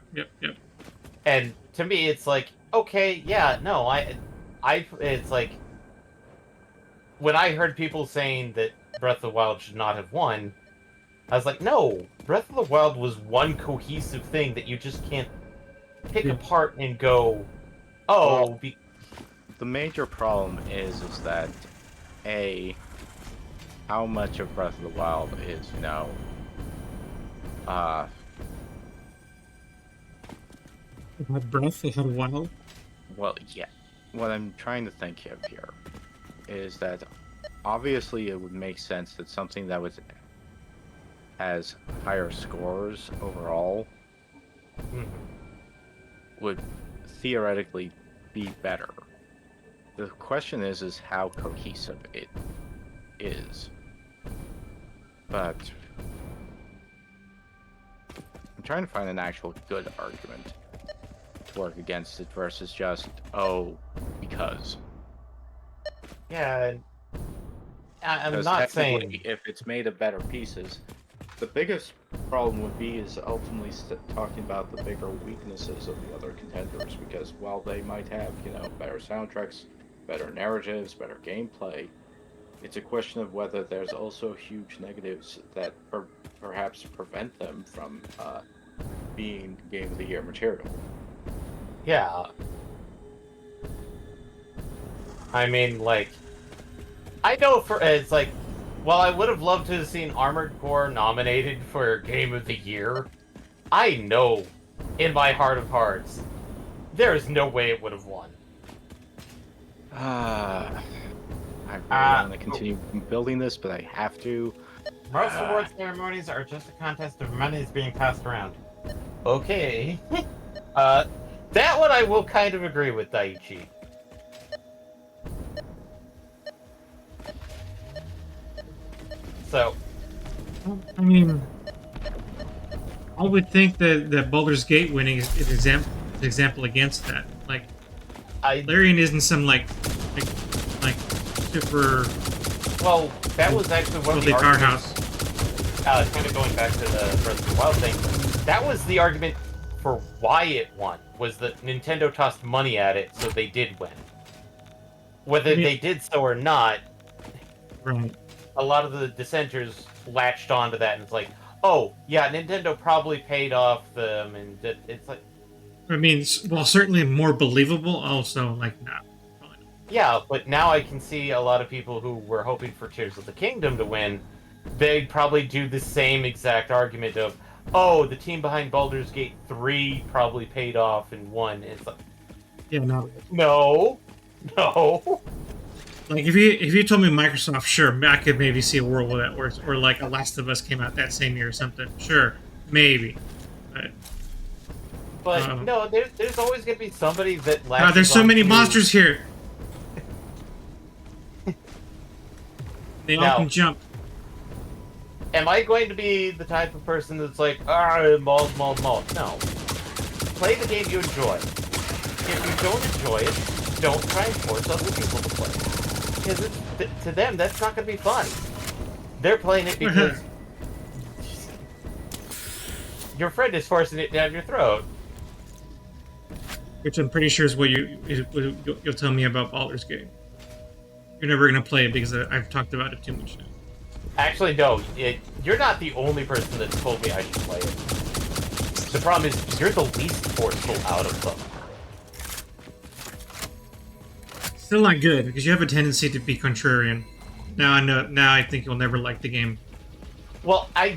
And to me, it's like, okay, yeah, no, it's like, when I heard people saying that Breath of the Wild should not have won, I was like, no, Breath of the Wild was one cohesive thing that you just can't pick Yeah. apart and go, oh, Well, the major problem is that how much of Breath of the Wild is, It had breath. It had wild. well, yeah. What I'm trying to think of here is that obviously it would make sense that something that has higher scores overall would theoretically be better. The question is how cohesive it is. But I'm trying to find an actual good argument to work against it versus just, because. yeah, I'm Because not technically, saying, if it's made of better pieces, the biggest problem would be is ultimately talking about the bigger weaknesses of the other contenders. Because while they might have, better soundtracks, better narratives, better gameplay, it's a question of whether there's also huge negatives that perhaps prevent them from being Game of the Year material. yeah. I mean, like, I know it's like, while I would have loved to have seen Armored Core nominated for Game of the Year, I know, in my heart of hearts, there is no way it would have won. I really want to continue building this, but I have to. Most award ceremonies are just a contest of monies being passed around. Okay. That one I will kind of agree with, Daichi. So, I mean, I would think that Baldur's Gate winning is an example against that. Like, Larian isn't some like super well, that was actually one of the wealthy arguments. powerhouse. Kind of going back to the Breath of the Wild thing. That was the argument for why it won. Was that Nintendo tossed money at it, so they did win. Whether they did so or not, Right. a lot of the dissenters latched onto that, and it's like, oh yeah, Nintendo probably paid off them, and it's like, I mean, while certainly more believable, also like not. Probably not. yeah, but now I can see a lot of people who were hoping for Tears of the Kingdom to win. They'd probably do the same exact argument of, oh, the team behind Baldur's Gate 3 probably paid off and won. It's like, Yeah, no. no. Like if you told me Microsoft, sure, I could maybe see a world where that works, or like a Last of Us came out that same year or something. Sure, maybe. But no, there's always going to be somebody that latches There's so many onto- monsters here. They all Now- can jump. Am I going to be the type of person that's like, mauled? No. Play the game you enjoy. if you don't enjoy it, don't try and force other people to play. Because to them, that's not going to be fun. They're playing it because your friend is forcing it down your throat. Which I'm pretty sure is what you'll tell me about Baldur's Gate. You're never gonna play it because I've talked about it too much now. Actually, no. You're not the only person that's told me I should play it. The problem is, you're the least forceful out of them. Still not good because you have a tendency to be contrarian. Now I know. Now I think you'll never like the game. Well, I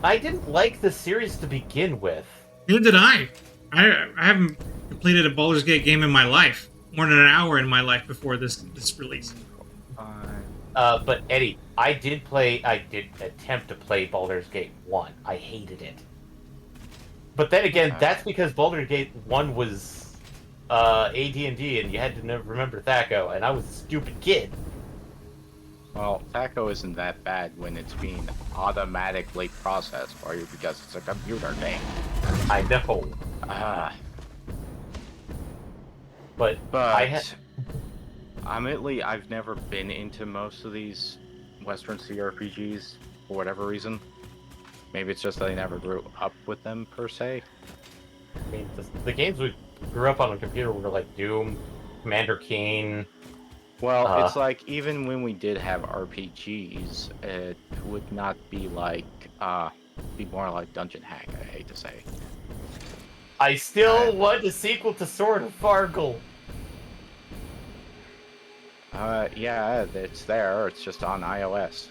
didn't like the series to begin with. Neither did I. I haven't completed a Baldur's Gate game in my life. More than an hour in my life before this release. But Eddie, I did attempt to play Baldur's Gate 1. I hated it. But then again, that's because Baldur's Gate 1 was AD&D, and you had to remember Thaco, and I was a stupid kid. Well, TACO isn't that bad when it's being automatically processed for you because it's a computer game. I know. But admittedly, I've never been into most of these Western CRPGs for whatever reason. Maybe it's just that I never grew up with them per se. I mean, the games we grew up on a computer were like Doom, Commander Keen. Well, it's like even when we did have RPGs, it would not be like be more like Dungeon Hack. I hate to say. I still want a sequel to Sword of Fargle. Yeah, it's there. It's just on iOS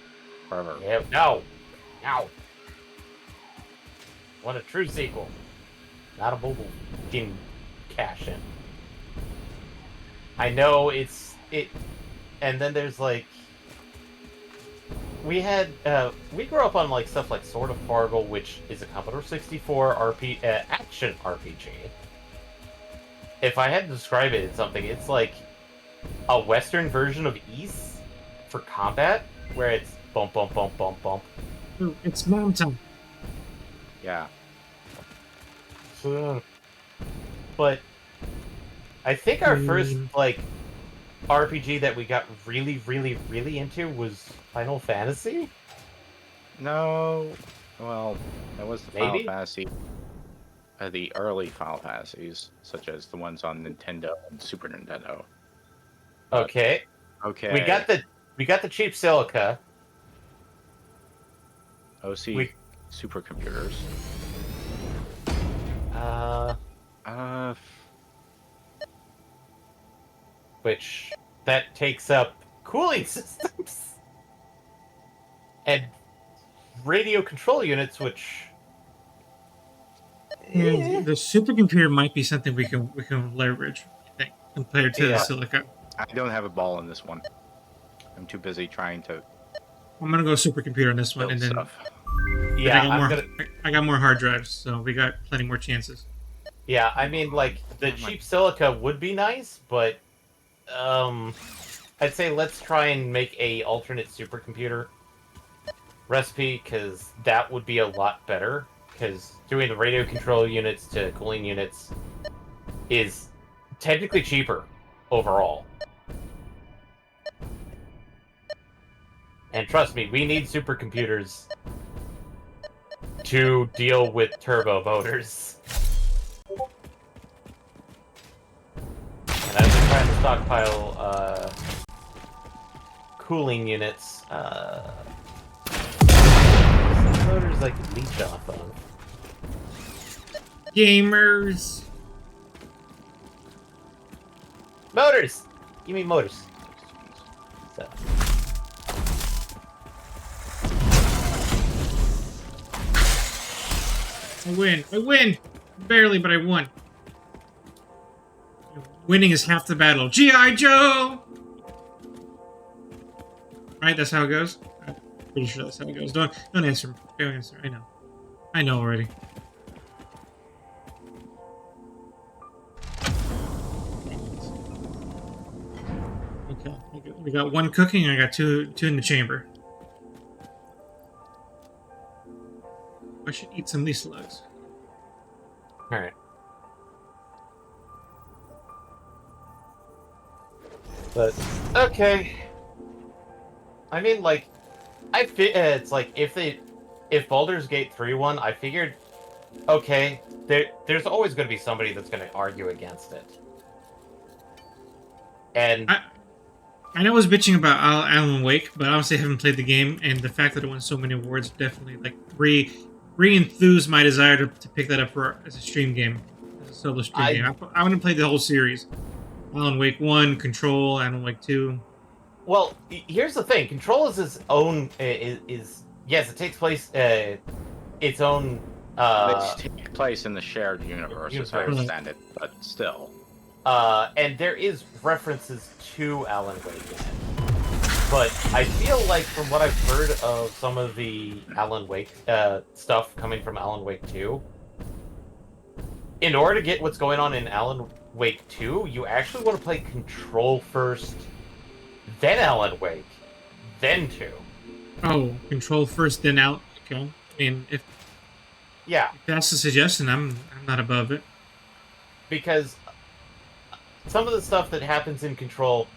forever. Yeah, no. Want a true sequel, not a mobile game cash-in. I know it's and then there's like we grew up on like stuff like Sword of Fargle, which is a Commodore 64 action RPG. If I had to describe it as something, it's like a Western version of Ys for combat, where it's bump, bump, bump, bump, bump. Ooh, it's mountain. Yeah. But I think our first like RPG that we got really, really, really into was Final Fantasy. No. Well, that was the Final Maybe? Fantasy. The early Final Fantasies, such as the ones on Nintendo and Super Nintendo. But, Okay. Okay. We got the cheap silica. OC supercomputers. Which that takes up cooling systems and radio control units, which And the supercomputer might be something we can leverage, I think, compared to the silica. I don't have a ball in this one. I'm too busy trying to. I'm gonna go supercomputer on this one, build and then stuff. I got more hard drives, so we got plenty more chances. Yeah, I mean, like, the cheap silica would be nice, but I'd say let's try and make a alternate supercomputer recipe, because that would be a lot better, because doing the radio control units to cooling units is technically cheaper overall. And trust me, we need supercomputers to deal with turbo motors. And I've been trying to stockpile cooling units. Some motors I could leech off of. Gamers. Motors! Give me motors. So. I win. I win! Barely, but I won. Winning is half the battle. G.I. Joe! Right, that's how it goes? I'm pretty sure that's how it goes. Don't answer. Don't answer. I know. I know already. Okay. We got one cooking, and I got two in the chamber. I should eat some of these slugs. Alright. But okay. I mean, like, it's like if Baldur's Gate 3 won, I figured, okay, there's always going to be somebody that's going to argue against it, and I know I was bitching about Alan Wake, but honestly, I haven't played the game, and the fact that it won so many awards definitely like re-enthused my desire to pick that up for as a stream game, as a solo stream game. I want to play the whole series: Alan Wake 1, Control, Alan Wake 2. well, here's the thing: Control is its own is yes, it takes place its own They take place in the shared universe, as I universe. understand it, but still. And there is references to Alan Wake in it. But I feel like from what I've heard of some of the Alan Wake stuff coming from Alan Wake 2, in order to get what's going on in Alan Wake 2, you actually want to play Control first, then Alan Wake, then 2. Oh, Control first, then out. Okay. I mean, if that's the suggestion, I'm not above it. Because some of the stuff that happens in Control,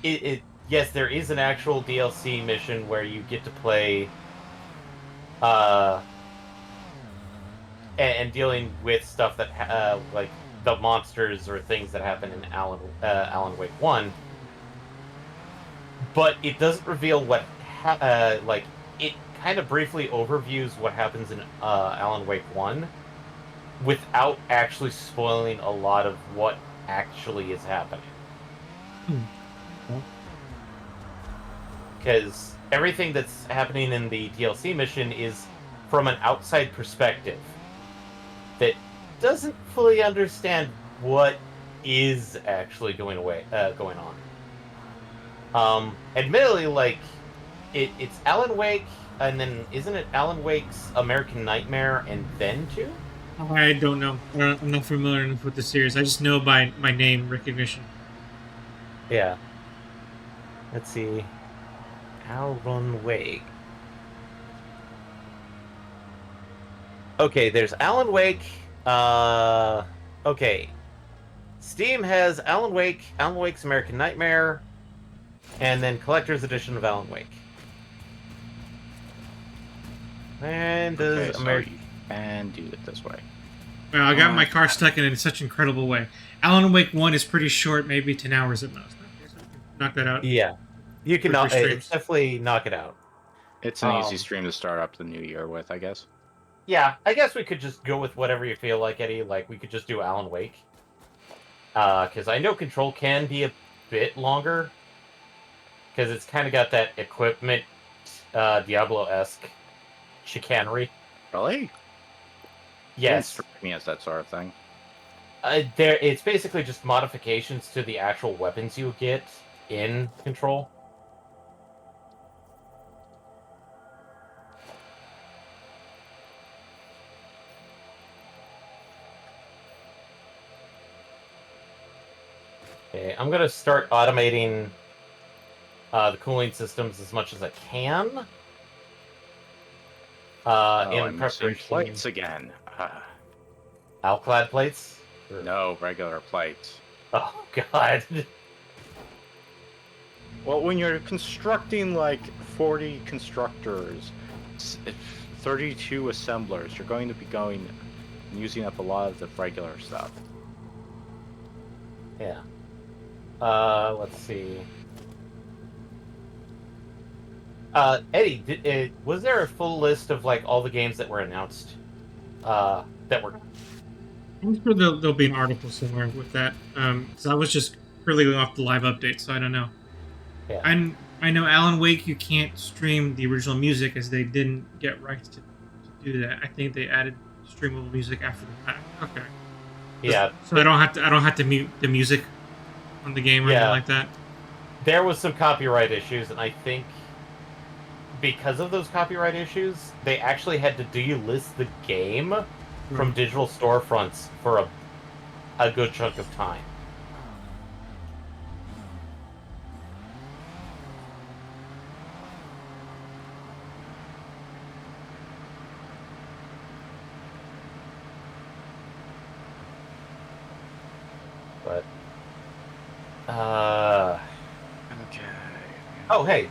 yes, there is an actual DLC mission where you get to play and dealing with stuff that like the monsters or things that happen in Alan Wake 1, but it doesn't reveal what like it kind of briefly overviews what happens in Alan Wake 1 without actually spoiling a lot of what actually is happening. Because everything that's happening in the DLC mission is from an outside perspective that doesn't fully understand what is actually going on. Admittedly, like it's Alan Wake, and then isn't it Alan Wake's American Nightmare, and then 2? I don't know. I'm not familiar enough with the series. I just know by my name recognition. Yeah. Let's see. Alan Wake. Okay, there's Alan Wake. Okay. Steam has Alan Wake, Alan Wake's American Nightmare, and then Collector's Edition of Alan Wake. And does American... you can do it this way. Well, I got my car stuck in such an incredible way. Alan Wake 1 is pretty short, maybe 10 hours at most. Knock that out. Yeah. You can it's definitely knock it out. It's an easy stream to start up the new year with, I guess. Yeah, I guess we could just go with whatever you feel like, Eddie. Like, we could just do Alan Wake. Because I know Control can be a bit longer. Because it's kind of got that equipment, Diablo-esque chicanery. Really? Yes. Didn't strike me as that sort of thing. It's basically just modifications to the actual weapons you get in Control. Okay, I'm gonna start automating the cooling systems as much as I can. In preparation. Plates again. Alclad plates? No, regular plates. Oh god. Well, when you're constructing like 40 constructors, 32 assemblers, you're going to be using up a lot of the regular stuff. Yeah. Let's see. Eddie, was there a full list of like all the games that were announced? That were. I'm sure there'll be an article somewhere with that. Because I was just purely going off the live update, so I don't know. Yeah. I know Alan Wake, you can't stream the original music as they didn't get rights to do that. I think they added streamable music after the fact. Okay. Yeah. So I don't have to mute the music on the game or anything like that. There was some copyright issues, and I think because of those copyright issues, they actually had to delist the game from digital storefronts for a good chunk of time. But Oh, hey.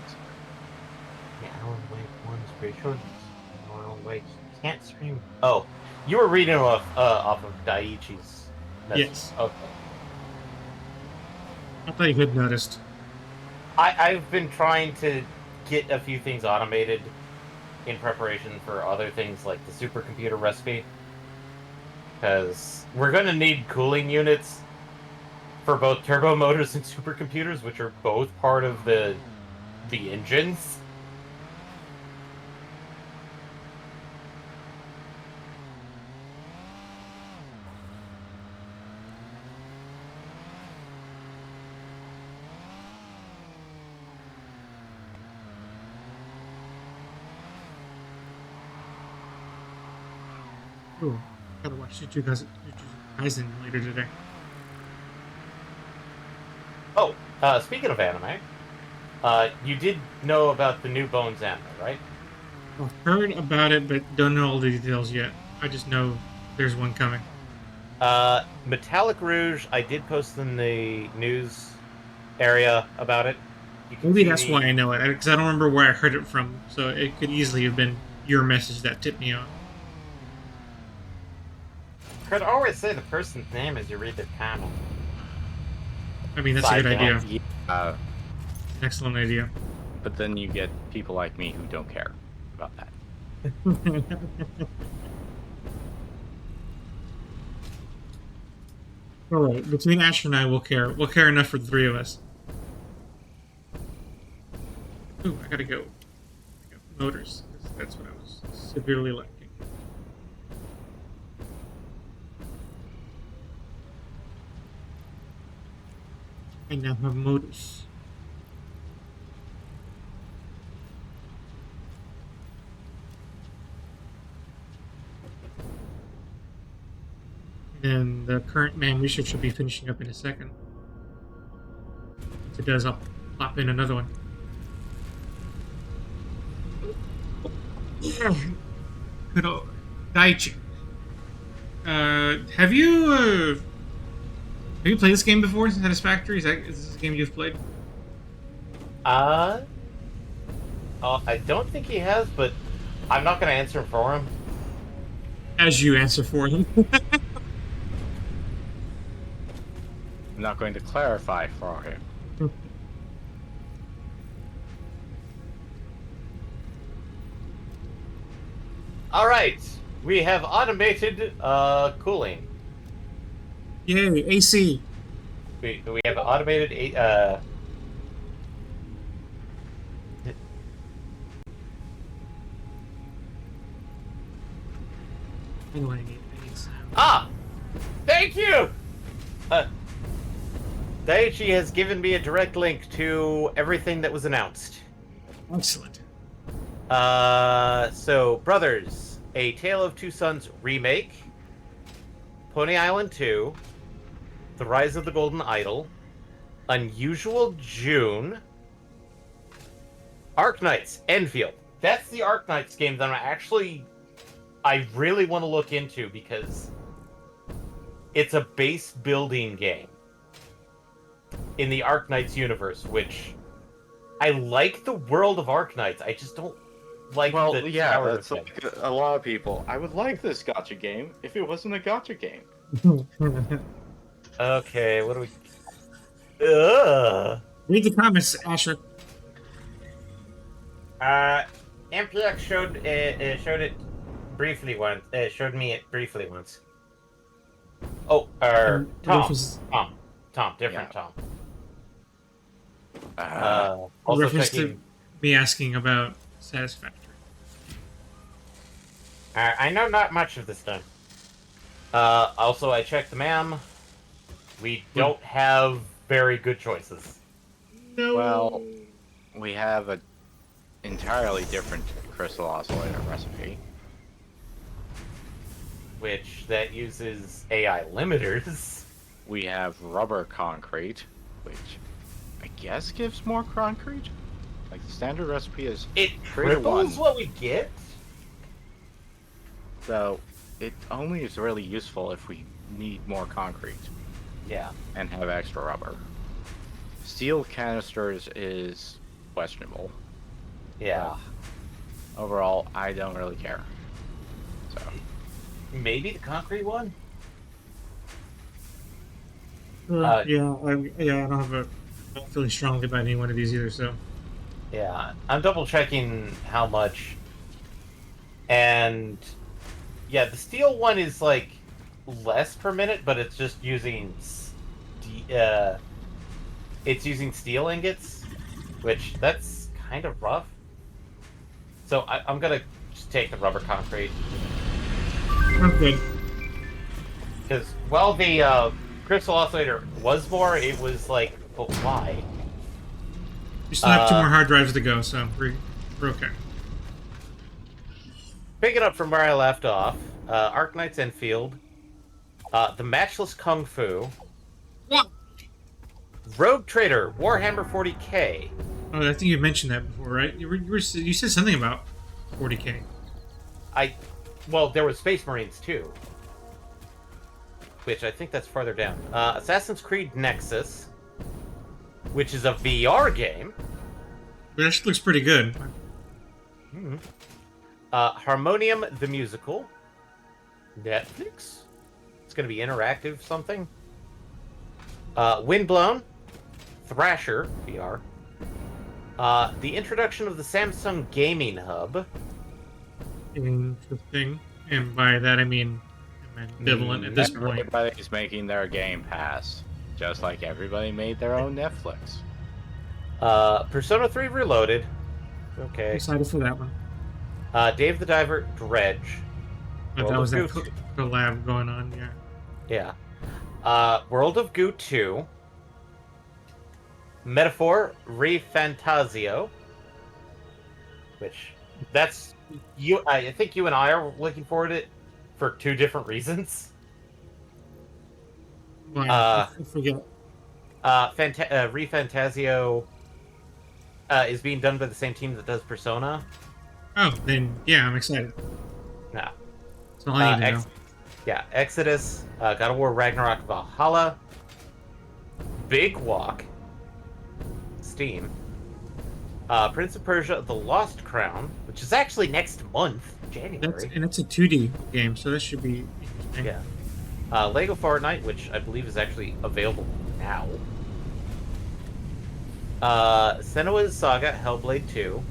Yeah, Alan Wake 1's pretty short. Alan Wake can't stream. Oh, you were reading off of Daiichi's message. Yes. Okay. I thought you had noticed. I've been trying to get a few things automated in preparation for other things like the supercomputer recipe. Because we're going to need cooling units for both turbo motors and supercomputers, which are both part of the engines. Ooh, gotta watch Jujutsu Kaisen later today. Oh, speaking of anime, you did know about the new Bones anime, right? I've heard about it, but don't know all the details yet. I just know there's one coming. Metallic Rouge, I did post in the news area about it. You can Maybe see that's why I know it, because I don't remember where I heard it from. So it could easily have been your message that tipped me on. Could always say the person's name as you read the comment. I mean, that's a good Side idea. note. Yeah, Excellent idea. but then you get people like me who don't care about that. All right, between Asher and I, we'll care. We'll care enough for the three of us. Ooh, I gotta go. Motors. That's what I was severely lacking. I now have motors. And the current man research should be finishing up in a second. If it does, I'll pop in another one. Good old Daichi. Have you played this game before? Satisfactory? Is this a game you've played? I don't think he has, but I'm not going to answer for him. As you answer for him. I'm not going to clarify for him. All right, we have automated cooling. Yay, AC. We have automated What do I need? AC. Thank you. Daiichi has given me a direct link to everything that was announced. Excellent. So Brothers, A Tale of Two Sons remake, Pony Island 2, The Rise of the Golden Idol, Unusual June, Arknights, Enfield. That's the Arknights game that I really want to look into because it's a base building game in the Arknights universe, which I like the world of Arknights. I just don't like the yeah, tower that's defense. like a lot of people. I would like this gotcha game if it wasn't a gotcha game. Okay, what do we... Ugh. Read the comments, Asher. MPX showed it briefly once. Showed me it briefly once. Oh, Tom. Tom, different Yeah. Tom. Also reference checking. to me asking about Satisfactory. I know not much of this time. Also, I checked the MAM. We don't have very good choices. No. Well, we have an entirely different crystal oscillator recipe. Which that uses AI limiters. We have rubber concrete, which I guess gives more concrete. Like the standard recipe is It 3 to 1, triples what we get. so it only is really useful if we need more concrete Yeah. and have extra rubber. Steel canisters is questionable. Yeah. Overall, I don't really care. So Maybe the concrete one? Yeah, I don't have not feeling strongly about any one of these either. So Yeah. I'm double checking how much. And yeah, the steel one is like less per minute, but it's just using it's using steel ingots, which that's kind of rough. So I'm gonna just take the rubber concrete I'm good. because while the crystal oscillator was more, it was like, but why? We still have 2 more hard drives to go, so we're okay. Picking up from where I left off, Arknight's Enfield, the Matchless Kung Fu, What? Rogue Trader, Warhammer 40K. Oh, I think you mentioned that before, right? You said something about 40K. Well, there was Space Marines too, which I think that's farther down. Assassin's Creed Nexus, which is a VR game. But that looks pretty good. Mm-hmm. Harmonium the Musical, Netflix. It's going to be interactive something. Windblown, Thrasher VR. The introduction of the Samsung Gaming Hub. Interesting. And by that I mean I'm ambivalent at this point. everybody's making their Game Pass, just like everybody made their own Netflix. Persona 3 Reloaded. Okay. Excited for that one. Dave the Diver Dredge. But World that of was that Goo- collab going on, yeah. Yeah. World of Goo 2. Metaphor Refantasio. Which, that's... I think you and I are looking forward to it for 2 different reasons. Well, Uh, I forget. Refantasio is being done by the same team that does Persona. Oh, then yeah, I'm excited. No. That's all I need to know. Yeah, Exodus, God of War Ragnarok Valhalla, Big Walk, Steam, Prince of Persia The Lost Crown, which is actually next month, January. That's a 2D game, so that should be interesting. Yeah. Lego Fortnite, which I believe is actually available now. Senua's Saga Hellblade 2,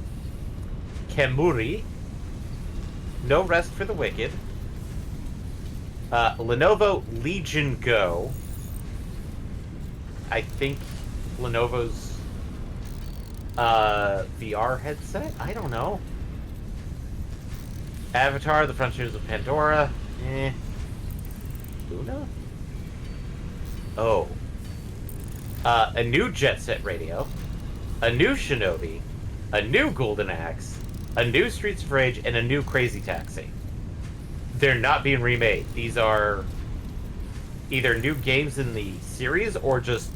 Kemuri, No Rest for the Wicked, Lenovo Legion Go. I think Lenovo's VR headset? I don't know. Avatar, The Frontiers of Pandora. Luna? Oh. A new Jet Set radio. A new Shinobi. A new Golden Axe. A new Streets of Rage, and a new Crazy Taxi. They're not being remade. These are either new games in the series or just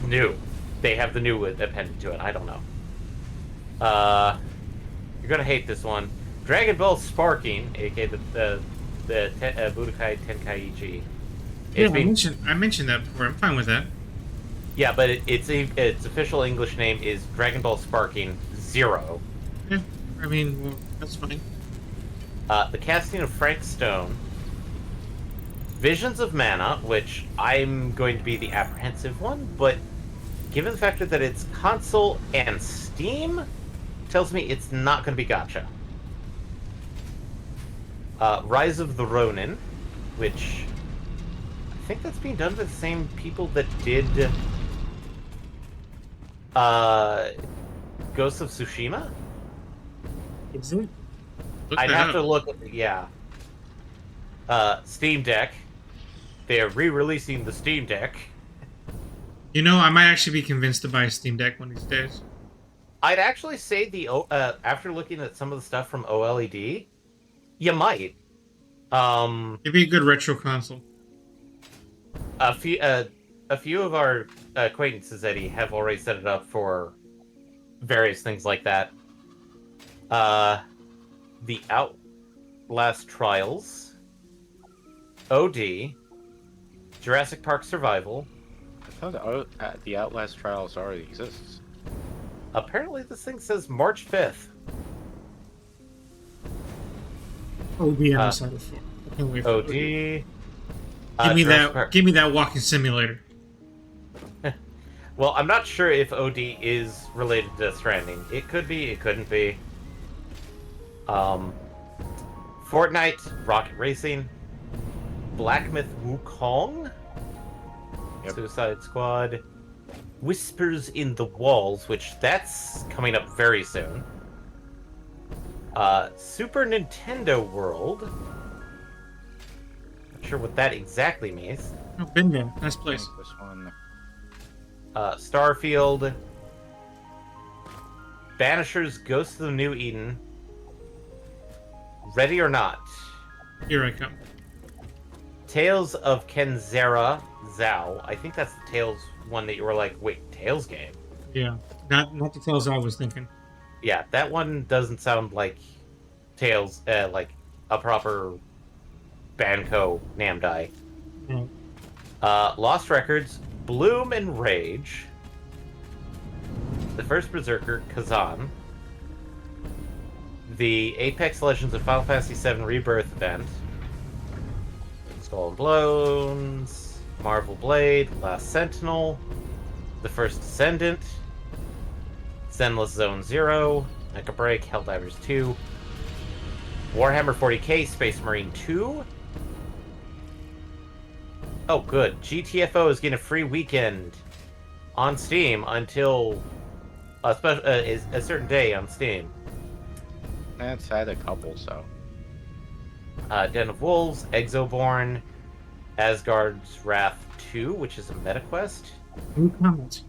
new. They have the new appended to it. I don't know. You're gonna hate this one. Dragon Ball Sparking, aka the Budokai Tenkaichi. Yeah, I mentioned that before. I'm fine with that. Yeah, but its official English name is Dragon Ball Sparking Zero. Yeah, I mean, well, that's fine. The casting of Frank Stone. Visions of Mana, which I'm going to be the apprehensive one, but given the factor that it's console and Steam, tells me it's not going to be gacha. Rise of the Ronin, which I think that's being done by the same people that did Ghost of Tsushima? Is it? I'd have to look. Yeah. Steam Deck. They are re-releasing the Steam Deck. You know, I might actually be convinced to buy a Steam Deck one of these days. I'd actually say after looking at some of the stuff from OLED, you might. It'd be a good retro console. A few of our acquaintances, Eddie, have already set it up for various things like that. The Outlast Trials, OD, Jurassic Park Survival, thought the Outlast trials already exists. Apparently, this thing says March 5th. OD I'm excited for. I can't wait for OD. Give me Jurassic that. Park. Give me that walking simulator. Well, I'm not sure if OD is related to Death Stranding. It could be, it couldn't be. Fortnite, Rocket Racing, Black Myth Wukong, Yep. Suicide Squad, Whispers in the Walls, which that's coming up very soon. Super Nintendo World. Not sure what that exactly means. Oh, been there. Nice I place. think this one. Starfield, Banishers, Ghosts of the New Eden, Ready or Not, Here I come. Tales of Kenzera Zao. I think that's the Tales one that you were like, wait, Tales game? Yeah, not the tales I was thinking. Yeah, that one doesn't sound like Tales, like a proper Banco Namdai. No. Lost Records, Bloom and Rage, the first Berserker, Kazan, the Apex Legends of Final Fantasy VII Rebirth event, Skull and Bones, Marvel Blade, Last Sentinel, the first Descendant, Zenless Zone Zero, Mecha Break, Helldivers 2, Warhammer 40k, Space Marine 2. Oh, good. GTFO is getting a free weekend on Steam until a certain day on Steam. That's had a couple, so. Den of Wolves, Exoborn, Asgard's Wrath 2, which is a meta quest. New comments.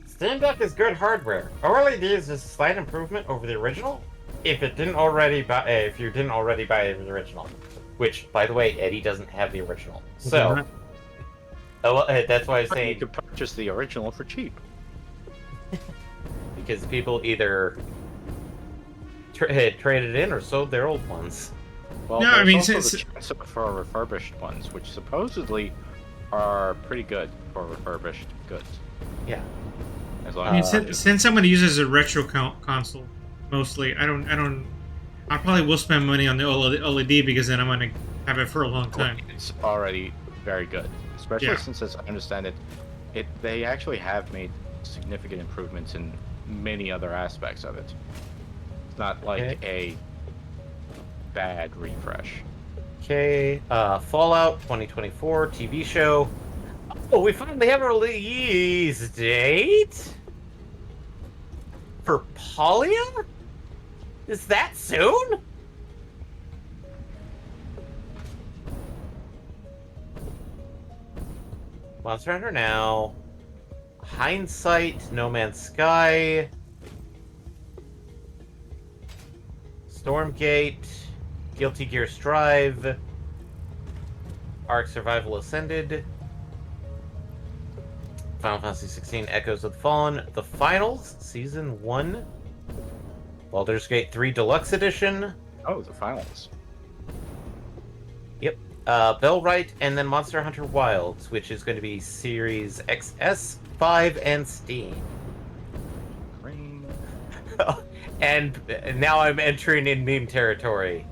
Steam Deck is good hardware. OLED is just a slight improvement over the original. If you didn't already buy the original, which, by the way, Eddie doesn't have the original, so that's why I was But you saying, could purchase the original for cheap. because people either traded in or sold their old ones. Well, No, I there's mean, also since- the chance for refurbished ones, which supposedly are pretty good for refurbished goods. Yeah. As long I mean, as since I'm going to use it as a retro console, mostly, I probably will spend money on the OLED because then I'm going to have it for a long time. it's already very good, especially Yeah. since, as I understand it, they actually have made significant improvements in many other aspects of it. It's not like a bad refresh. Okay, Fallout 2024 TV show. Oh, we finally have a release date for Polya? Is that soon? Monster Hunter Now, Hindsight, No Man's Sky, Stormgate, Guilty Gear Strive, Ark Survival Ascended, Final Fantasy 16 Echoes of the Fallen, The Finals, Season 1, Baldur's Gate 3 Deluxe Edition, Oh, the finals. Bellwright, and then Monster Hunter Wilds, which is going to be Series XS, 5, and Steam. Green. And now I'm entering in meme territory.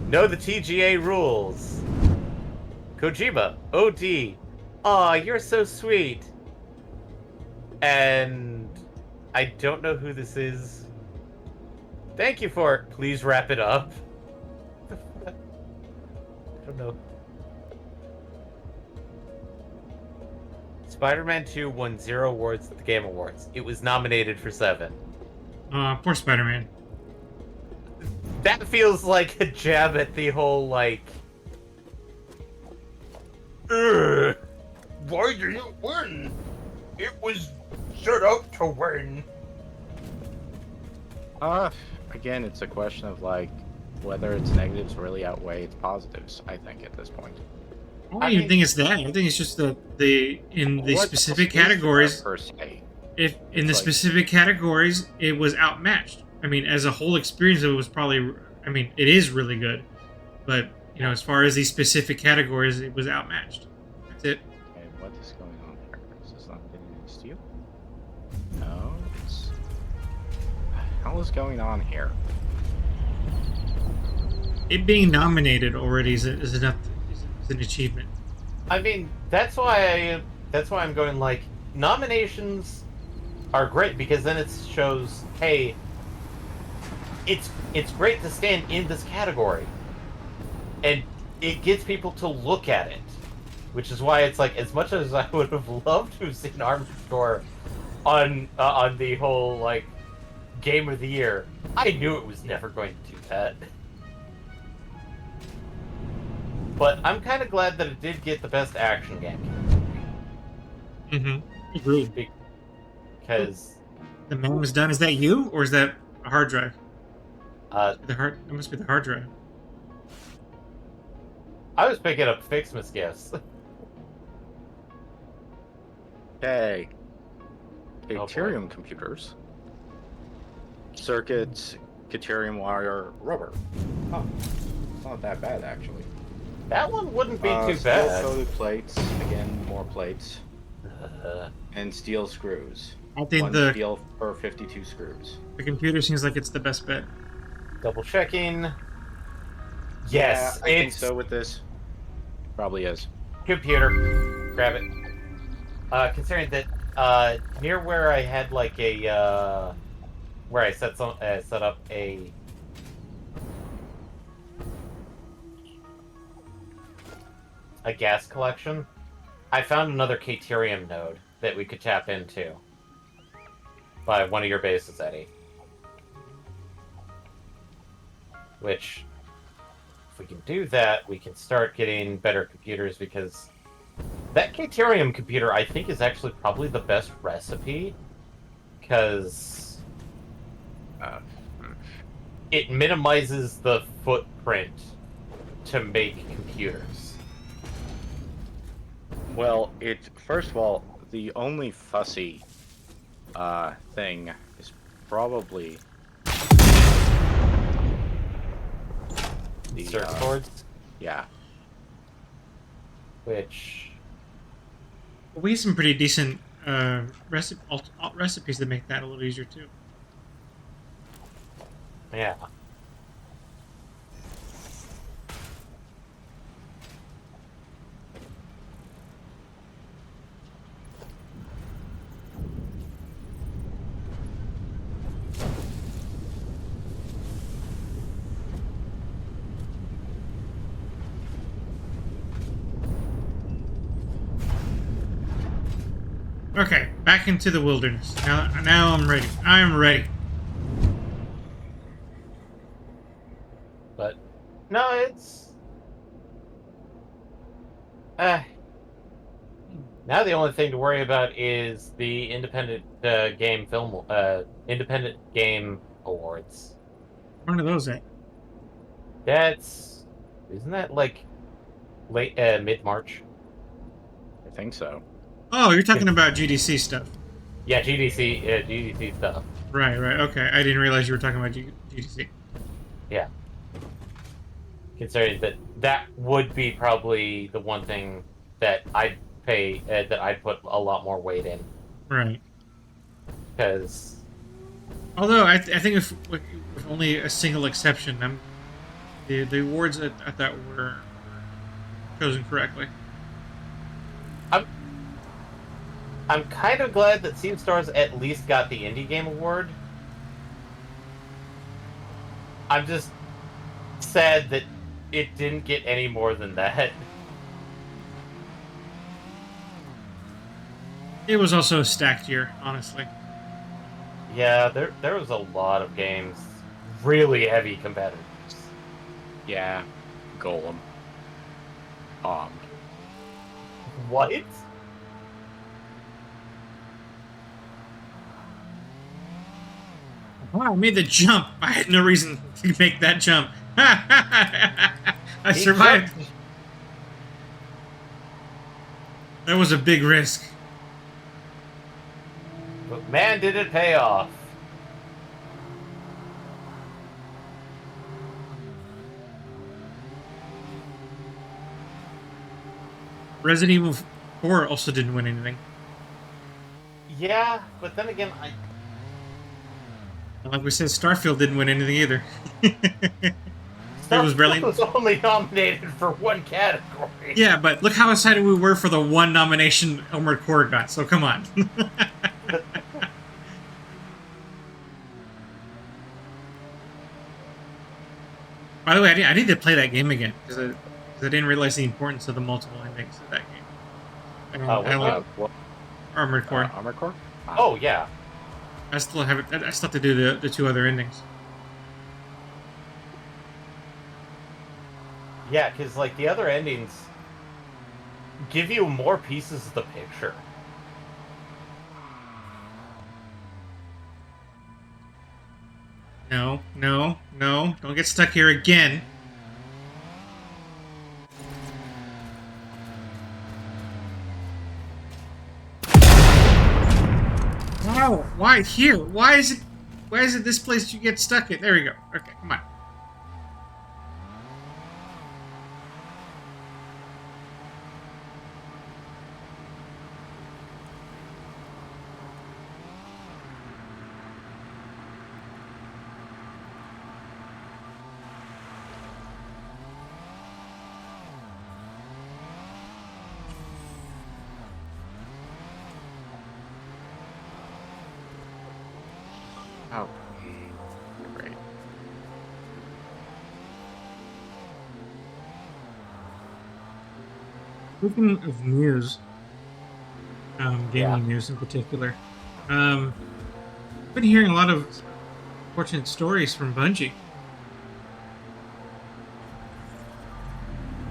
Know the TGA rules. Kojima, OD. Aw, you're so sweet. And I don't know who this is. Thank you for it. Please wrap it up. I don't know. Spider-Man 2 won 0 awards at the Game Awards. It was nominated for 7. Poor Spider-Man. That feels like a jab at the whole, like... "Ugh, why did it win? It was set up to win." Again, it's a question of like whether its negatives really outweigh its positives. I think at this point. I don't even think it's that. I think it's just in the What specific else is there categories. per se? If in the It's like- specific categories, it was outmatched. I mean, as a whole experience, it was probably. I mean, it is really good, but as far as these specific categories, it was outmatched. Is this not getting any steel? No, it's... What the hell is going on here? It being nominated already is enough. Is an achievement. I mean, that's why I'm going like nominations are great because then it shows, hey, it's great to stand in this category, and it gets people to look at it, which is why it's like as much as I would have loved to have seen Arms Store on the whole like game of the year, I knew it was never going to do that. But I'm kind of glad that it did get the best action game Mm-hmm. Agreed. because The man was done. Is that you, or is that a hard drive? uh, The hard. That must be the hard drive. I was picking up Fixmas gifts. Okay. boy. Deuterium computers. Circuits, deuterium wire, rubber. Oh, it's not that bad actually. That one wouldn't be too Steel bad. coated plates. Again, more plates. Uh, And steel screws. I think One the steel per 52 screws. computer seems like it's the best bet. double checking. Yes, Yeah, I think it's so with this. Probably is. computer. Grab it. Considering that near where I had like a where I set up a gas collection, I found another Caterium node that we could tap into by one of your bases, Eddie. Which, if we can do that, we can start getting better computers because that Caterium computer, I think, is actually probably the best recipe because Uh, it minimizes the footprint to make computers. well, first of all, the only fussy thing is probably the Circuit boards, yeah. which We have some pretty decent recipes that make that a little easier too. yeah. Okay, back into the wilderness. Now I'm ready. I am ready. But no, it's now the only thing to worry about is the independent game awards. One of those at. Isn't that like late mid-March? I think so. Oh, you're talking about GDC stuff. Yeah, GDC stuff. Right. Okay, I didn't realize you were talking about GDC. Yeah. Considering that would be probably the one thing that I'd put a lot more weight in Right. because Although I think if with only a single exception, the awards I thought were chosen correctly. I'm kind of glad that SeamStars at least got the Indie Game Award. I'm just sad that it didn't get any more than that. It was also a stacked year, honestly. Yeah, there was a lot of games, really heavy competitors. Yeah, Golem. What? Oh, I made the jump. I had no reason to make that jump. I He survived. jumped- That was a big risk. But man, did it pay off. Resident Evil 4 also didn't win anything. Yeah, but then again, Like we said, Starfield didn't win anything either. It was Starfield barely. was only nominated for one category. Yeah, but look how excited we were for the one nomination Armored Core got. So come on. By the way, I need to play that game again because I didn't realize the importance of the multiple endings of that game. I What like game? What? Armored Core. Armored Core? Oh yeah, I still have it. I still have to do the two other endings. yeah, because like the other endings give you more pieces of the picture. No, no, no! Don't get stuck here again. Wow! Why here? Why is it? Why is it this place you get stuck in? There we go. Okay, come on. Oh, great. Speaking of news, gaming Yeah. news in particular, I've been hearing a lot of unfortunate stories from Bungie.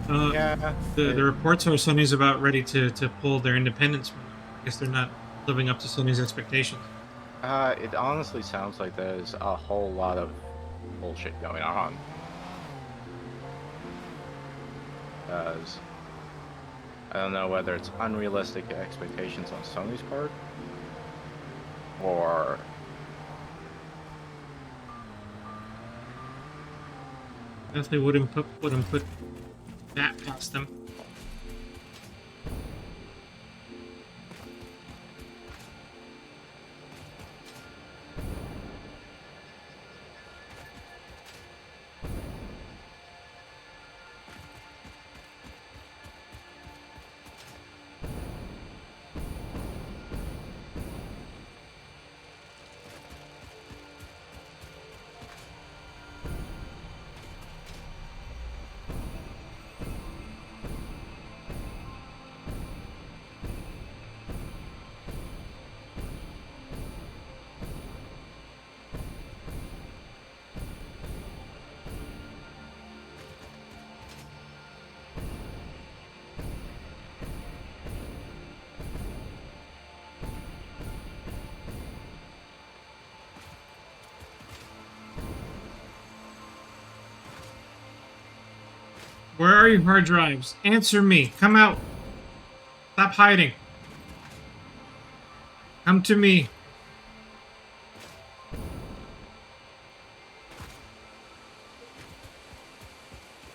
Yeah. The reports are Sony's about ready to pull their independence from them. I guess they're not living up to Sony's expectations. It honestly sounds like there's a whole lot of bullshit going on. Because I don't know whether it's unrealistic expectations on Sony's part, or Definitely wouldn't put that past them. Where are your hard drives? Answer me. Come out. Stop hiding. Come to me.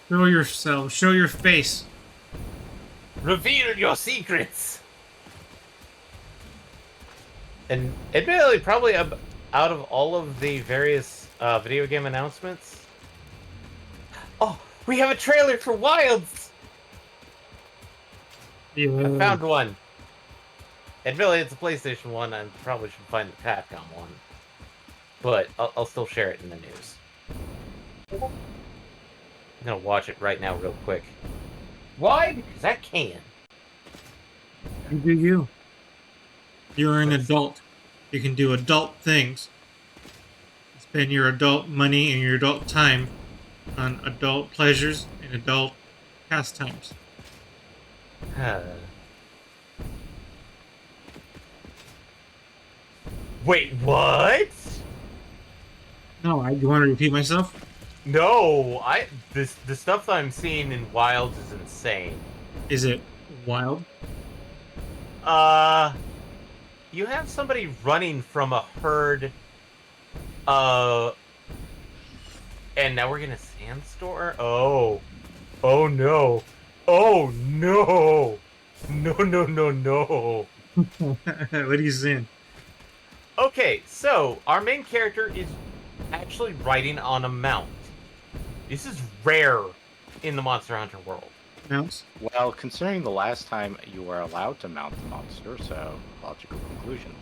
Show yourself. Show your face. Reveal your secrets. And admittedly, probably out of all of the various video game announcements, oh, we have a trailer for Wilds. I found one. Admittedly, it's a PlayStation one. I probably should find the Capcom one, but I'll still share it in the news. I'm gonna watch it right now, real quick. Why? Because I can. You do you. You're an adult. You can do adult things. Spend your adult money and your adult time on adult pleasures and adult pastimes. Wait, what? No, do you want to repeat myself? No, the stuff that I'm seeing in Wilds is insane. Is it wild? You have somebody running from a herd, and now we're gonna sandstorm? Oh no. No. No. What are you saying? Okay, so our main character is actually riding on a mount. This is rare in the Monster Hunter world. Mounts. Well, considering the last time you were allowed to mount the monster, so logical conclusion.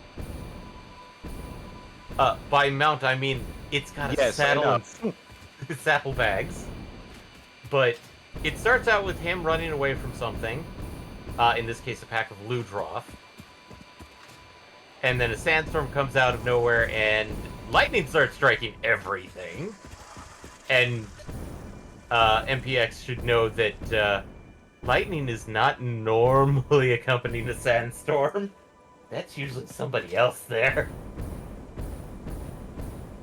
By mount, I mean it's got a Yes, I saddle know. and saddlebags. But it starts out with him running away from something. In this case, a pack of Ludroth. And then a sandstorm comes out of nowhere, and lightning starts striking everything. And MPX should know that lightning is not normally accompanying a sandstorm. That's usually somebody else there.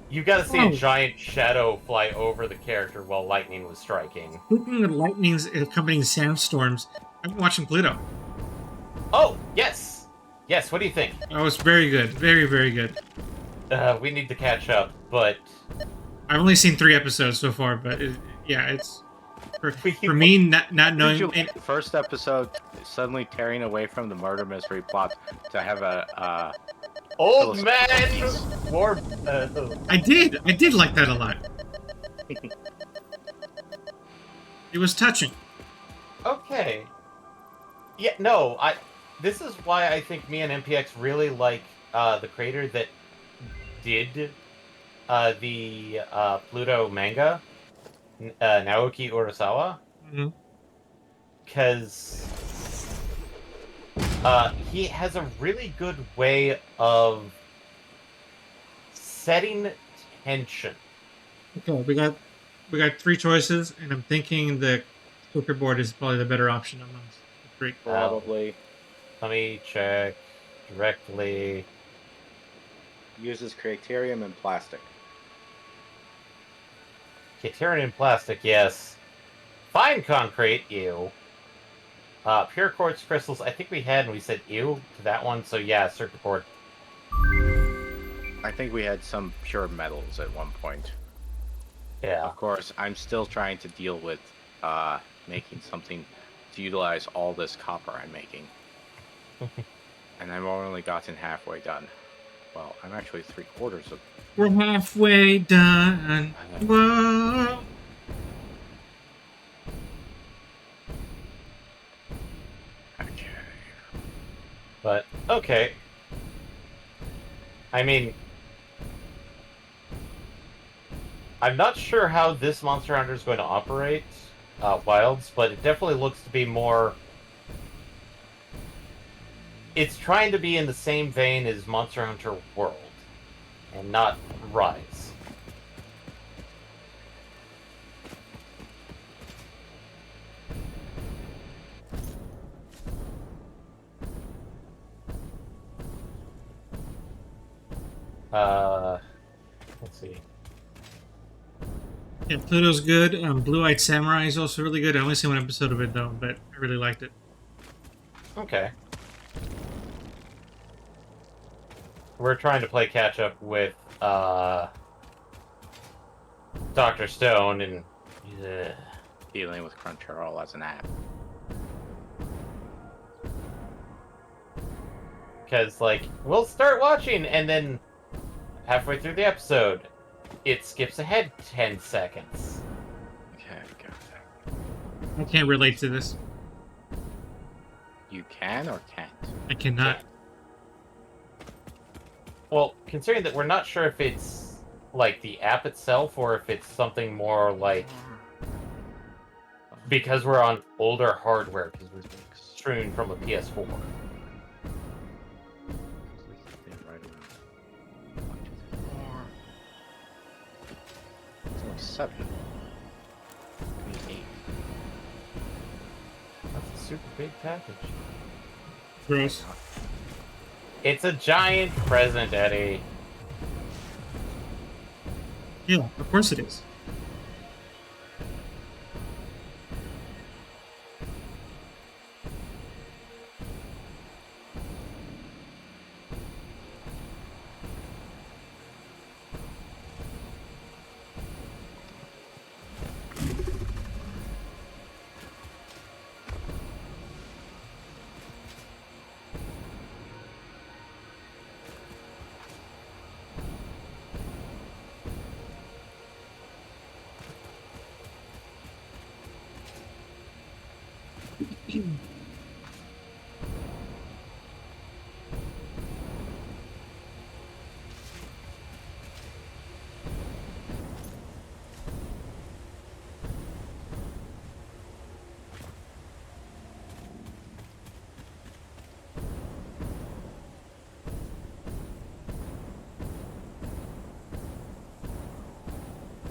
You gotta see a giant shadow fly over the character while lightning was striking. Speaking of lightnings accompanying sandstorms, I've been watching Pluto. Oh, yes! Yes, what do you think? That was very good. Very, very good. We need to catch up, but... I've only seen 3 episodes so far, but yeah, it's... For We- me, not Did knowing... you like the first episode suddenly tearing away from the murder mystery plot to have a Old philosophical man! piece? War... I did like that a lot. It was touching. Okay. Yeah, no, this is why I think me and MPX really like the creator that did the Pluto manga, Naoki Urasawa, Mhm. because he has a really good way of setting tension. Okay, we got 3 choices, and I'm thinking the clicker board is probably the better option amongst the 3. Probably Let me check directly. uses crayterium and plastic. Caterian plastic, yes. Fine concrete, ew. Pure quartz crystals, I think we had, and we said ew to that one, so yeah, circuit board. I think we had some pure metals at one point. Yeah. Of course, I'm still trying to deal with making something to utilize all this copper I'm making. And I've only gotten halfway done. Well, I'm actually 3/4 of... We're halfway done. Whoa. Okay. But, okay. I mean... I'm not sure how this Monster Hunter is going to operate, Wilds, but it definitely looks to be more... It's trying to be in the same vein as Monster Hunter World, and not Rise. Let's see. Yeah, Pluto's good. Blue-Eyed Samurai is also really good. I only seen 1 episode of it though, but I really liked it. Okay. We're trying to play catch up with Dr. Stone and Dealing with Crunchyroll as an app. because like we'll start watching and then halfway through the episode it skips ahead 10 seconds. Okay, go. I can't relate to this. You can or can't? I cannot. Well, considering that we're not sure if it's like the app itself or if it's something more like because we're on older hardware because we're streaming from a PS4. It's only 7. 8. That's a super big package. Gross. It's a giant present, Eddie. Yeah, of course it is.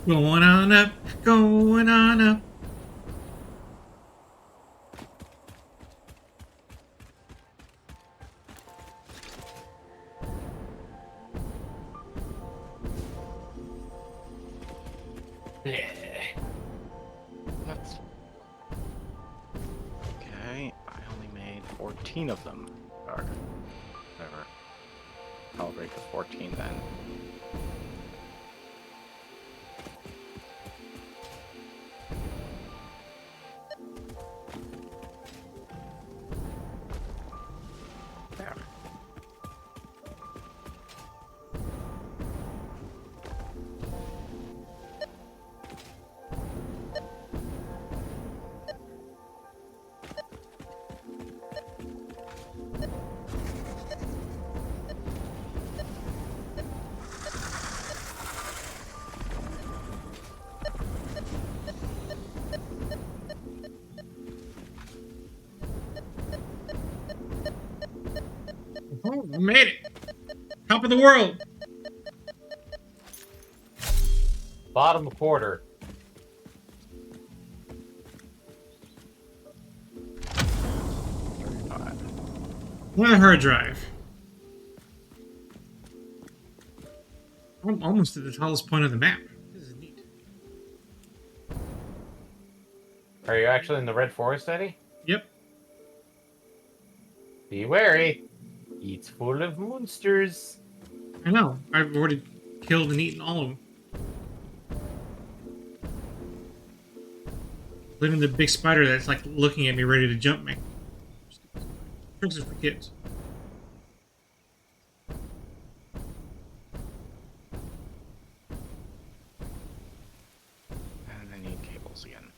Going on up, going on up. Yeah. That's okay. I only made 14 of them. Or whatever. I'll break the 14 then. There. Oh, we made it. Top of the world. Bottom quarter. What a hard drive. I'm almost at the tallest point of the map. This is neat. Are you actually in the Red Forest, Eddie? Yep. Be wary. It's full of monsters. I know. I've already killed and eaten all of them. Including the big spider that's like looking at me ready to jump me. Tricks are for kids. And I need cables again.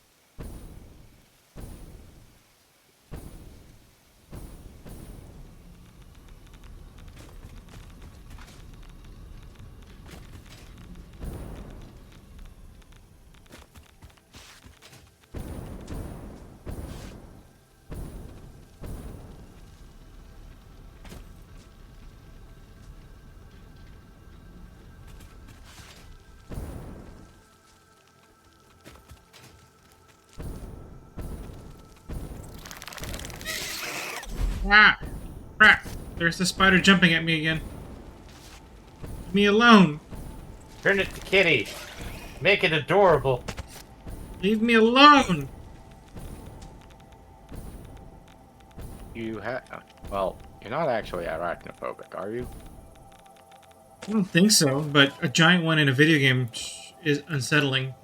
Ah! Crap! There's the spider jumping at me again. Leave me alone! Turn it to kitty. Make it adorable. Leave me alone! You have. Well, you're not actually arachnophobic, are you? I don't think so, but a giant one in a video game is unsettling.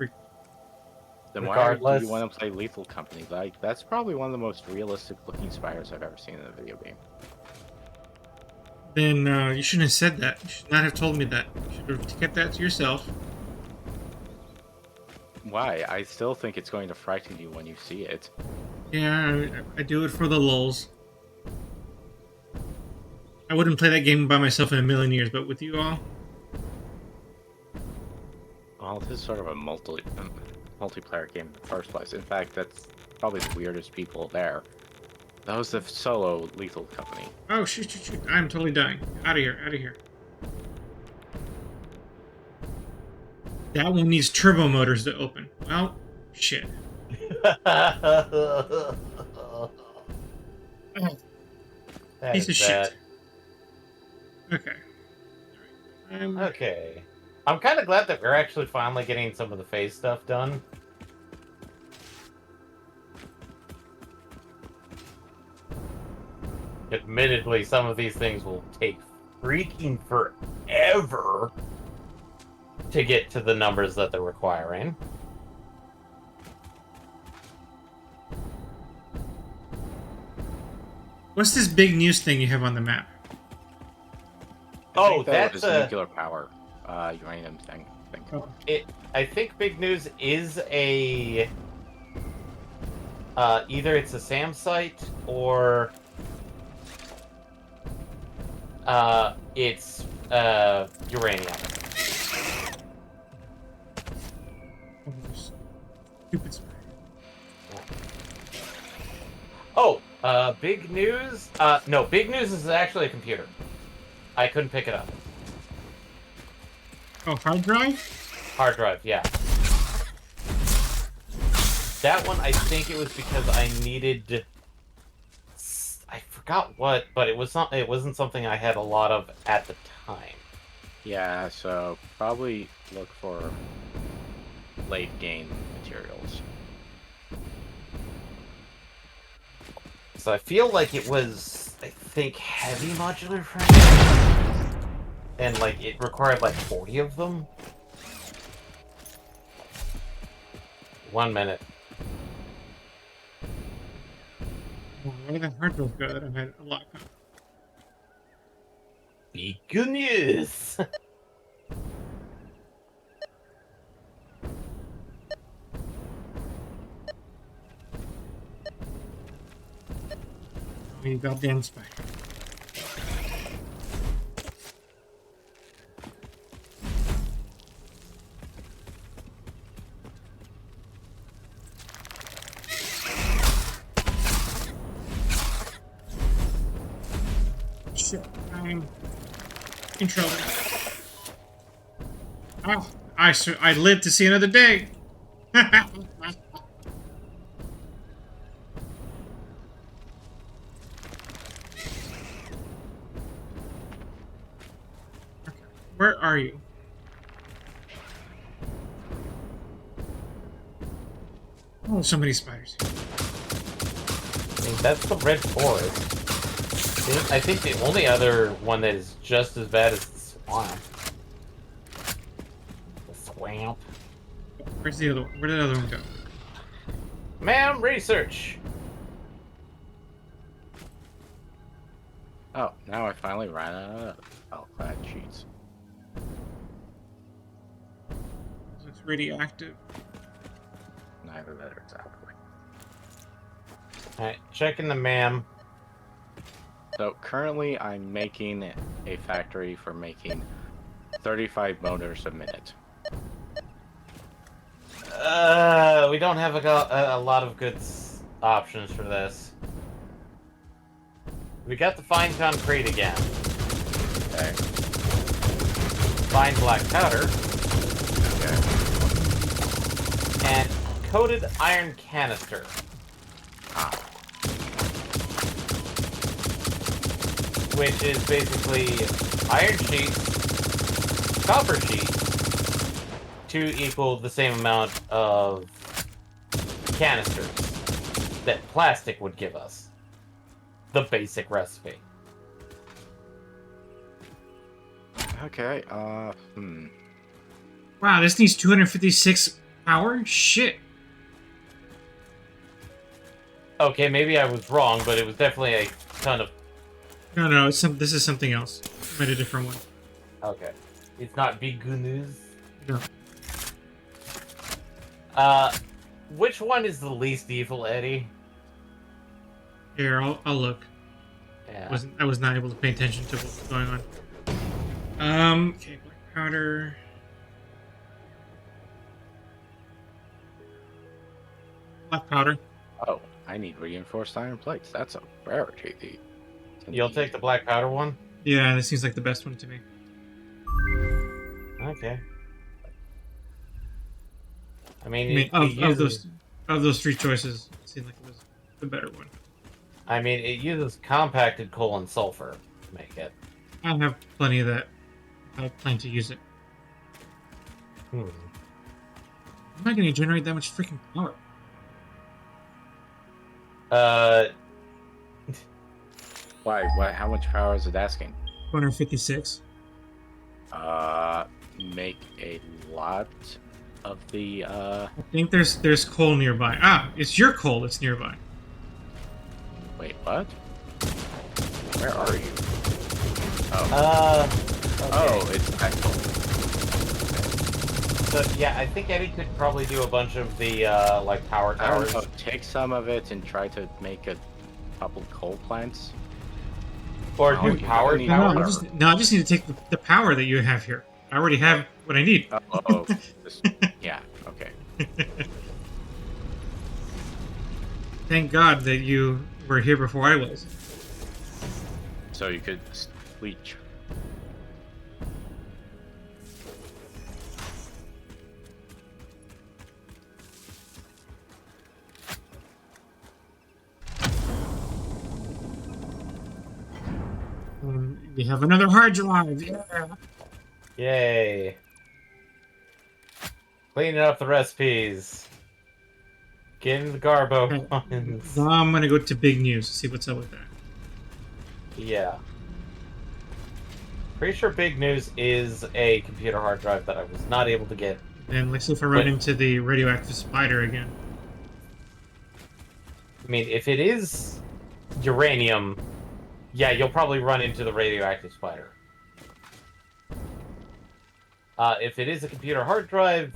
Then why do Regardless. you want to play Lethal Company? Like, that's probably one of the most realistic looking spiders I've ever seen in a video game. Then you shouldn't have said that. You should not have told me that. You should have kept that to yourself. Why? I still think it's going to frighten you when you see it. Yeah, I do it for the lulz. I wouldn't play that game by myself in a million years, but with you all, Well, this is sort of a multiplayer game in the first place. In fact, that's probably the weirdest people there. That was the solo Lethal Company. oh shoot! I'm totally dying. Out of here! Out of here! That one needs turbo motors to open. Well, shit. That Piece is of bad. shit. Okay. Okay. I'm kind of glad that we're actually finally getting some of the phase stuff done. Admittedly, some of these things will take freaking forever to get to the numbers that they're requiring. What's this big news thing you have on the map? I Oh, think that that's was a... nuclear power uranium thing. I think. Oh. I think big news is a Either it's a SAM site or it's uranium. Stupid spider. Oh, big news? No, big news is actually a computer. I couldn't pick it up. Oh, hard drive? Hard drive, yeah. That one, I think it was because I needed... I forgot what, but it wasn't something I had a lot of at the time. Yeah, so probably look for late game materials. So I feel like it was, I think, heavy modular frames. And, like, it required, like, 40 of them. 1 minute. Where did the hard drive go that I had a lot of? Big good news! Oh, you goddamn spider. Shit, I'm in trouble. Oh, I lived to see another day. Where are you? Oh, so many spiders. I mean, that's the red forest. I think the only other one that is just as bad is the swamp. The swamp. Where's the other one? Where did the other one go? Ma'am, research! Oh, now I finally ran out of clad sheets. It's radioactive. Neither better, exactly. Alright, checking the ma'am. So currently I'm making a factory for making 35 motors a minute. We don't have a lot of good options for this. We got the fine concrete again. Okay. Fine black powder. Okay. And coated iron canister. Ah. Which is basically iron sheets, copper sheets, to equal the same amount of canisters that plastic would give us. The basic recipe. Okay, Wow, this needs 256 power? Shit. Okay, maybe I was wrong, but it was definitely a ton of... No, this is something else. I made a different one. Okay. It's not big good news. No. Which one is the least evil, Eddie? Here, I'll look. Yeah. I was not able to pay attention to what was going on. Okay, black powder. Black powder. oh, I need reinforced iron plates. That's a rarity. You'll take the black powder one? Yeah, this seems like the best one to me. Okay. I I mean, mean, it uses, of those three choices, it seemed like it was the better one. I mean, it uses compacted coal and sulfur to make it. I have plenty of that. I plan to use it. Hmm. I'm not going to generate that much freaking power. Why? How much power is it asking? 256. Make a lot of the, I think there's coal nearby. Ah, it's your coal that's nearby. wait, what? Where are you? Oh, Okay. oh, it's that coal. So yeah, I think Eddie could probably do a bunch of the like power I don't towers. know. Take some of it and try to make a couple coal plants. Or Oh, do you're gonna power need No, I towers? water. just no, I just need to take the power that you have here. I already have what I need. Oh, this, yeah. Okay. Thank God that you were here before I was. So you could leech. We have another hard drive. Yeah. Yay. Cleaning up the recipes. Getting the Garbo Okay. ones. Now I'm gonna go to big news. See what's up with that. Yeah. Pretty sure big news is a computer hard drive that I was not able to get. Then let's see if I run But, into the radioactive spider again. I mean, if it is uranium, yeah, you'll probably run into the radioactive spider. If it is a computer hard drive,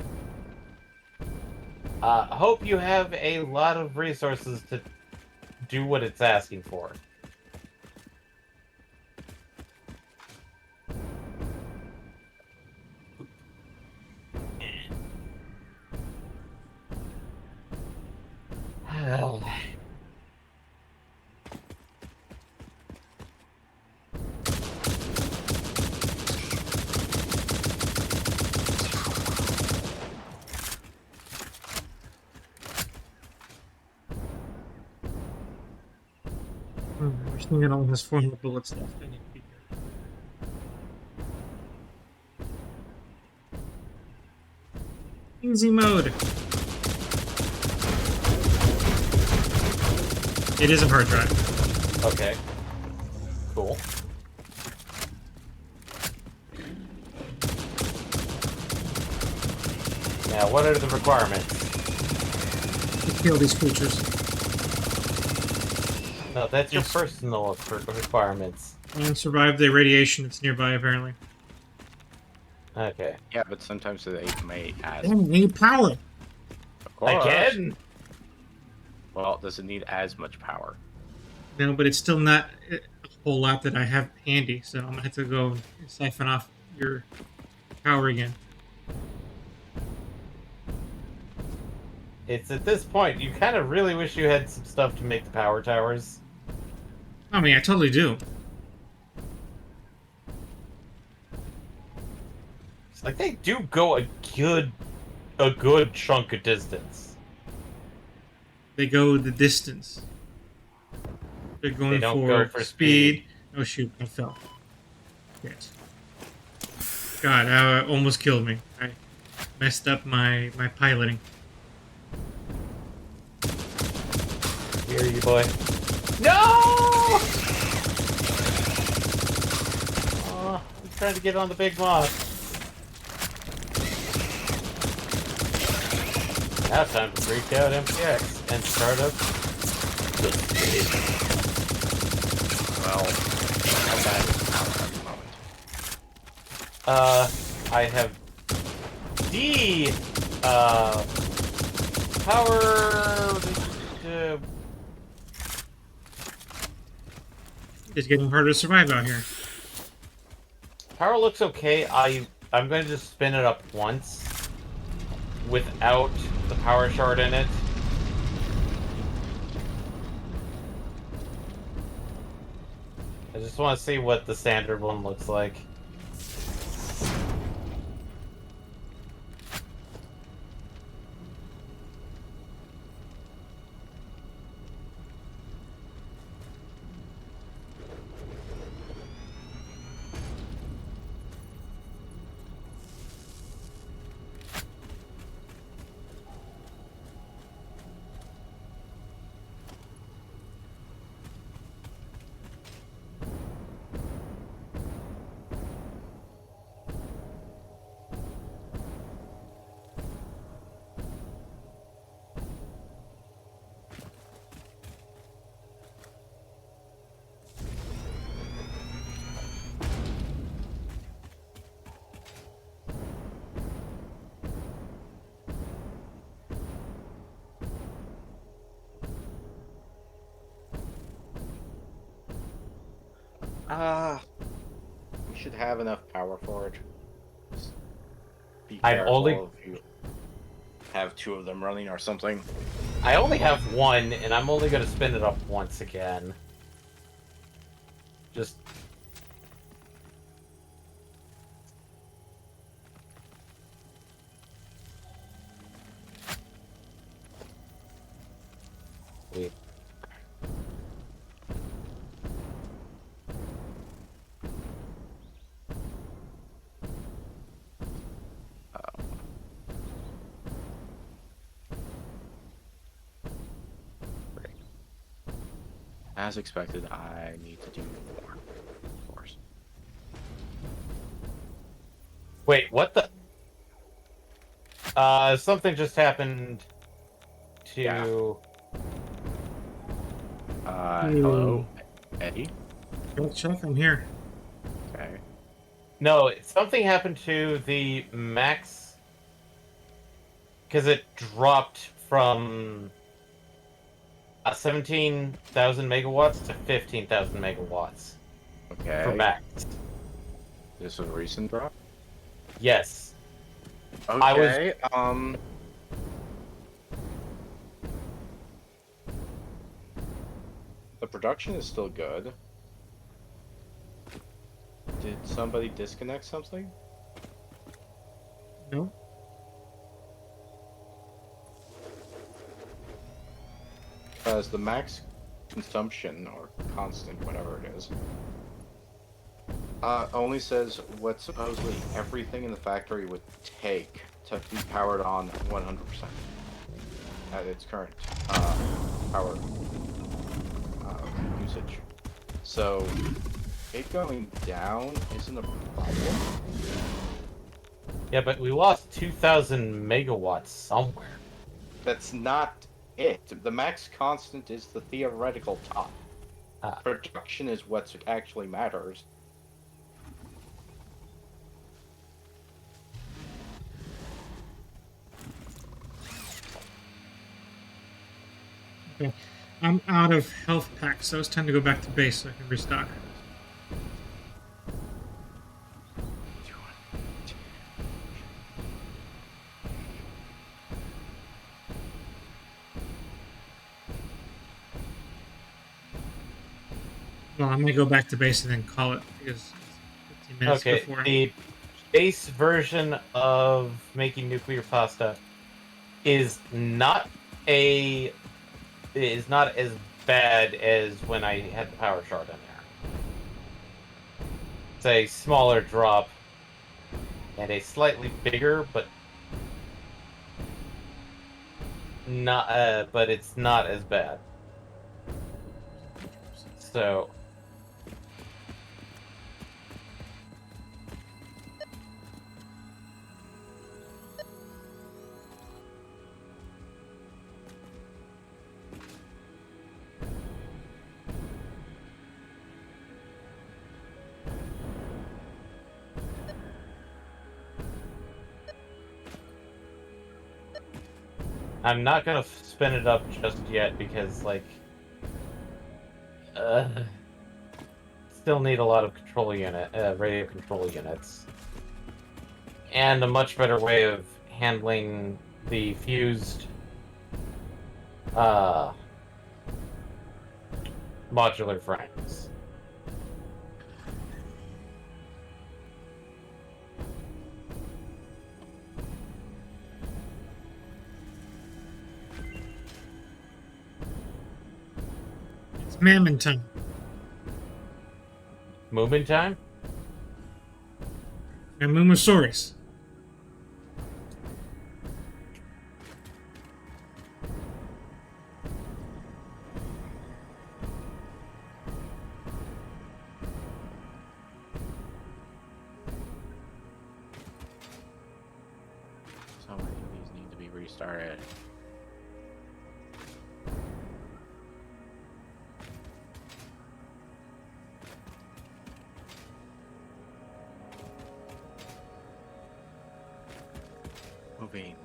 hope you have a lot of resources to do what it's asking for. We're seeing it only has 400 bullets left. I need to be here. Easy mode. It is a hard drive. Okay. Cool. Now, what are the requirements? To kill these creatures. No, that's your Yes. personal requirements. And survive the radiation that's nearby, apparently. Okay. Yeah, but sometimes they may add. Damn, we need power. Of course. Again? Well, does it need as much power? No, but it's still not a whole lot that I have handy, so I'm gonna have to go and siphon off your power again. It's at this point, you kind of really wish you had some stuff to make the power towers. I mean, I totally do. It's like they do go a good chunk of distance. They go the distance. They're going They don't for, go for speed. Oh shoot, I fell. Yes. God, that almost killed me. I messed up my piloting. Here, you boy. No! Oh, I'm trying to get on the big moth. Now it's time to freak out MPX and start up the stage. Well, how bad is power at the moment? I have D power It's getting harder to survive out here. power looks okay. I'm going to just spin it up once without the power shard in it. I just want to see what the standard one looks like. We should have enough power for it. Just be I've careful only if you have two of them running or something. I only have one, and I'm only gonna spin it up once again. Just wait. As expected, I need to do more. Of course. Wait, what the? Something just happened to. Yeah. Ooh. Hello, Eddie. Chuck, I'm here. Okay. No, something happened to the max because it dropped from 17,000 megawatts to 15,000 megawatts for Okay. max. This was a recent drop. Yes. Okay. The production is still good. Did somebody disconnect something? No. Because the max consumption, or constant, whatever it is, only says what supposedly everything in the factory would take to be powered on 100% at its current power usage. So, it going down isn't a problem. Yeah, but we lost 2,000 megawatts somewhere. That's not it. The max constant is the theoretical top. Ah. Production is what actually matters. Okay. I'm out of health packs, so it's time to go back to base so I can restock. Well, I'm gonna go back to base and then call it because it's 15 minutes Okay, before. the base version of making nuclear pasta is not as bad as when I had the power shard in there. It's a smaller drop and a slightly bigger, but it's not as bad. So I'm not gonna spin it up just yet because, like, still need a lot of radio control units, and a much better way of handling the fused, modular frames. It's Mammon time. Movement time? And Moomosaurus. So many of these need to be restarted. Moving.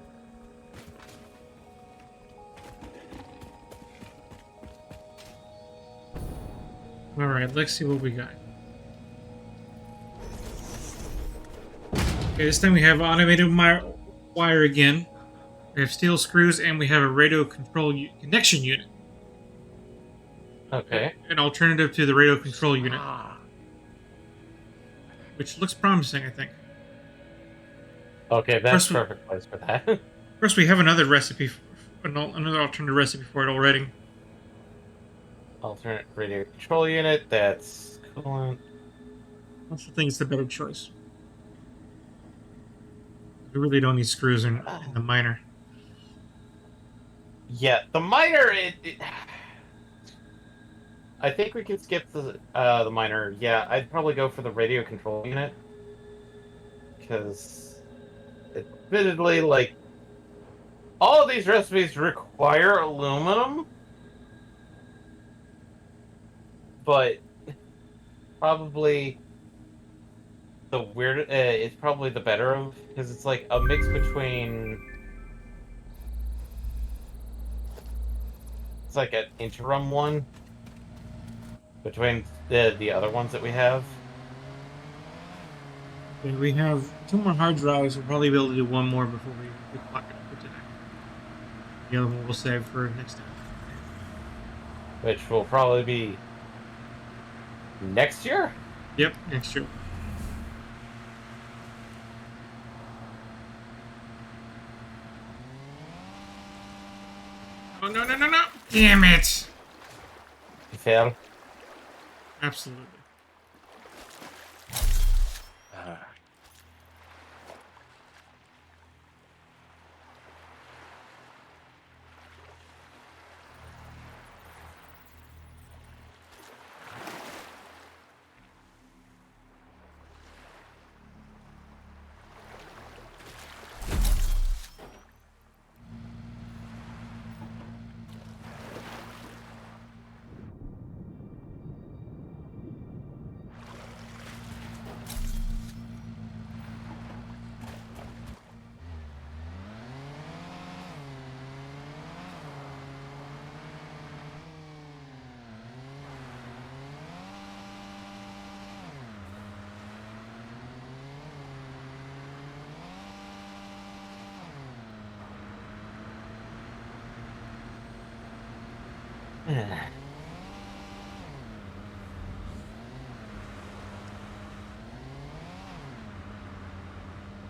All right, let's see what we got. Okay, this time we have automated wire again. We have steel screws, and we have a radio control connection unit. Okay. An alternative to the radio control unit, Ah, which looks promising, I think. Okay, that's First, perfect place for that. first we have another recipe, another alternative recipe for it already. Alternate radio control unit. That's coolant. I also think it's the better choice. We really don't need screws in the miner. Yeah, the miner. I think we can skip the miner. Yeah, I'd probably go for the radio control unit because, admittedly, like all of these recipes require aluminum, but probably it's probably the better of because it's like a mix between. It's like an interim one between the other ones that we have. Okay, we have 2 more hard drives. We'll probably be able to do 1 more before we clock it up for today. The other one we'll save for next time. Which will probably be next year? Yep, next year. Oh, no, no, no, no! Damn it! You fail? Absolutely.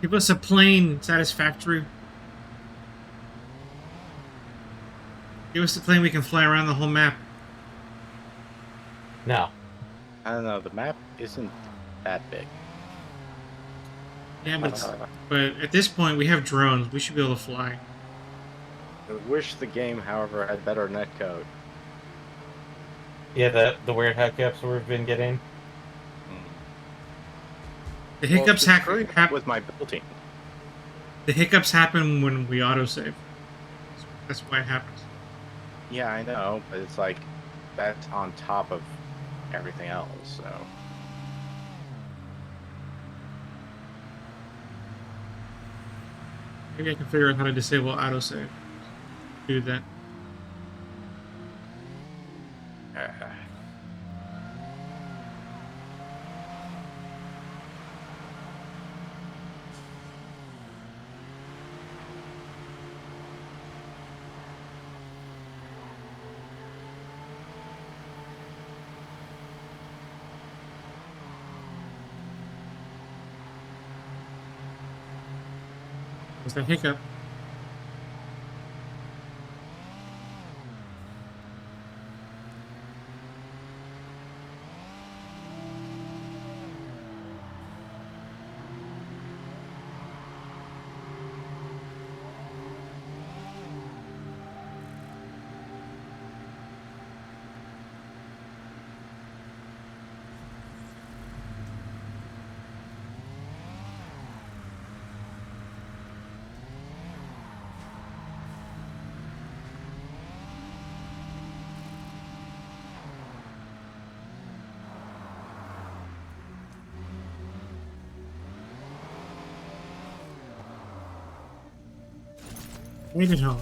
Give us a plane, satisfactory. Give us a plane we can fly around the whole map. No. I don't know. The map isn't that big. Yeah, but at this point we have drones. We should be able to fly. I wish the game, however, had better netcode. Yeah, the weird hookups we've been getting. The hiccups Well, it's screwing up with my building. The hiccups happen when we autosave. That's why it happens. Yeah, I know, but it's like that's on top of everything else. So Maybe I can figure out how to disable autosave. Do that. Was that hiccup? Made it home.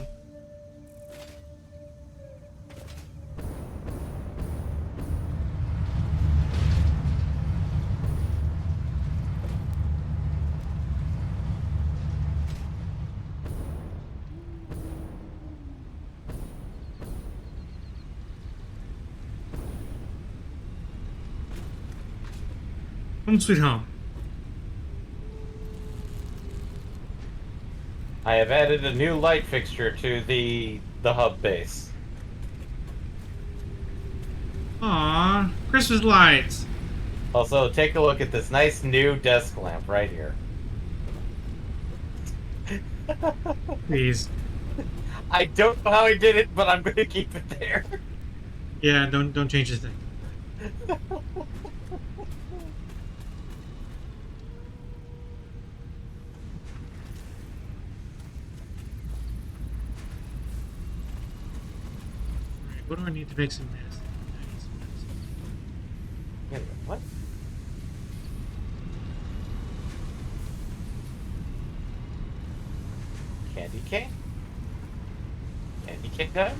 Home sweet home. I have added a new light fixture to the hub base. Aw, Christmas lights. Also, take a look at this nice new desk lamp right here. Please. I don't know how I did it, but I'm going to keep it there. Yeah, don't change the thing. Alright, what do I need to make some mess? I need some medicine. Wait, what? Candy cane? Candy cane time?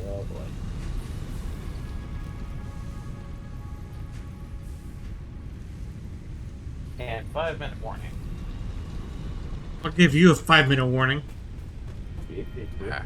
Oh boy. And 5-minute warning. I'll give you a 5-minute warning. Ah.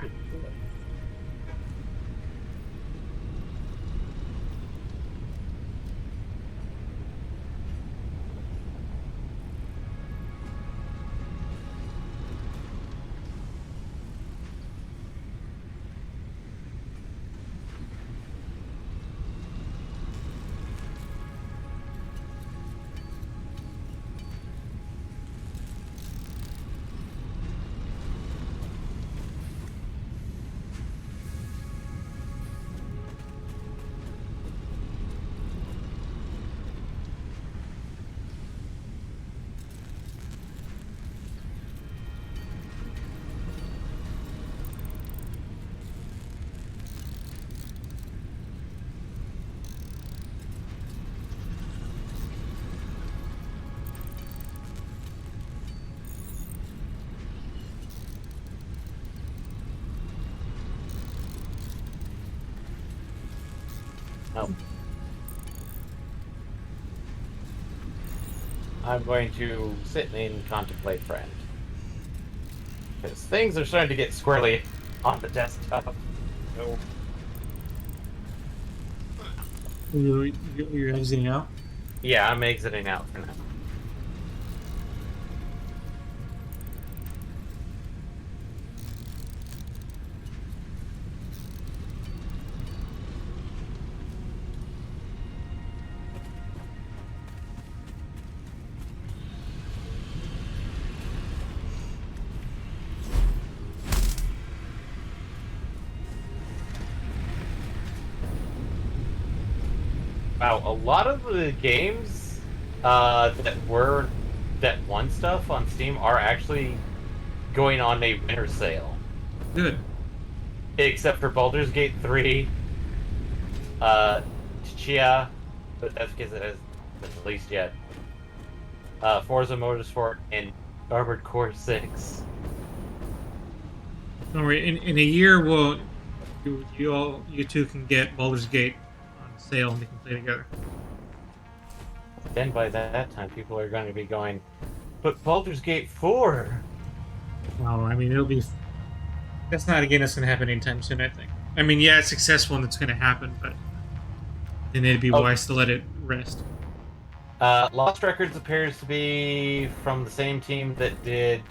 No. I'm going to sit and contemplate friend. Because things are starting to get squirrely on the desktop. No. You're exiting out? Yeah, I'm exiting out for now. Wow, a lot of the games that won stuff on Steam are actually going on a winter sale. Good. Except for Baldur's Gate 3, Tchia, but that's because it hasn't been released yet. Forza Motorsport and Armored Core 6. Don't worry. In a year, you two can get Baldur's Gate on sale and we can play together. Then by that time, people are going to be going, but Baldur's Gate 4? Well, I mean, it'll be. That's not a game that's going to happen anytime soon, I think. I mean, yeah, it's successful and it's going to happen, but then it'd be wise to let it rest. Lost Records appears to be from the same team that did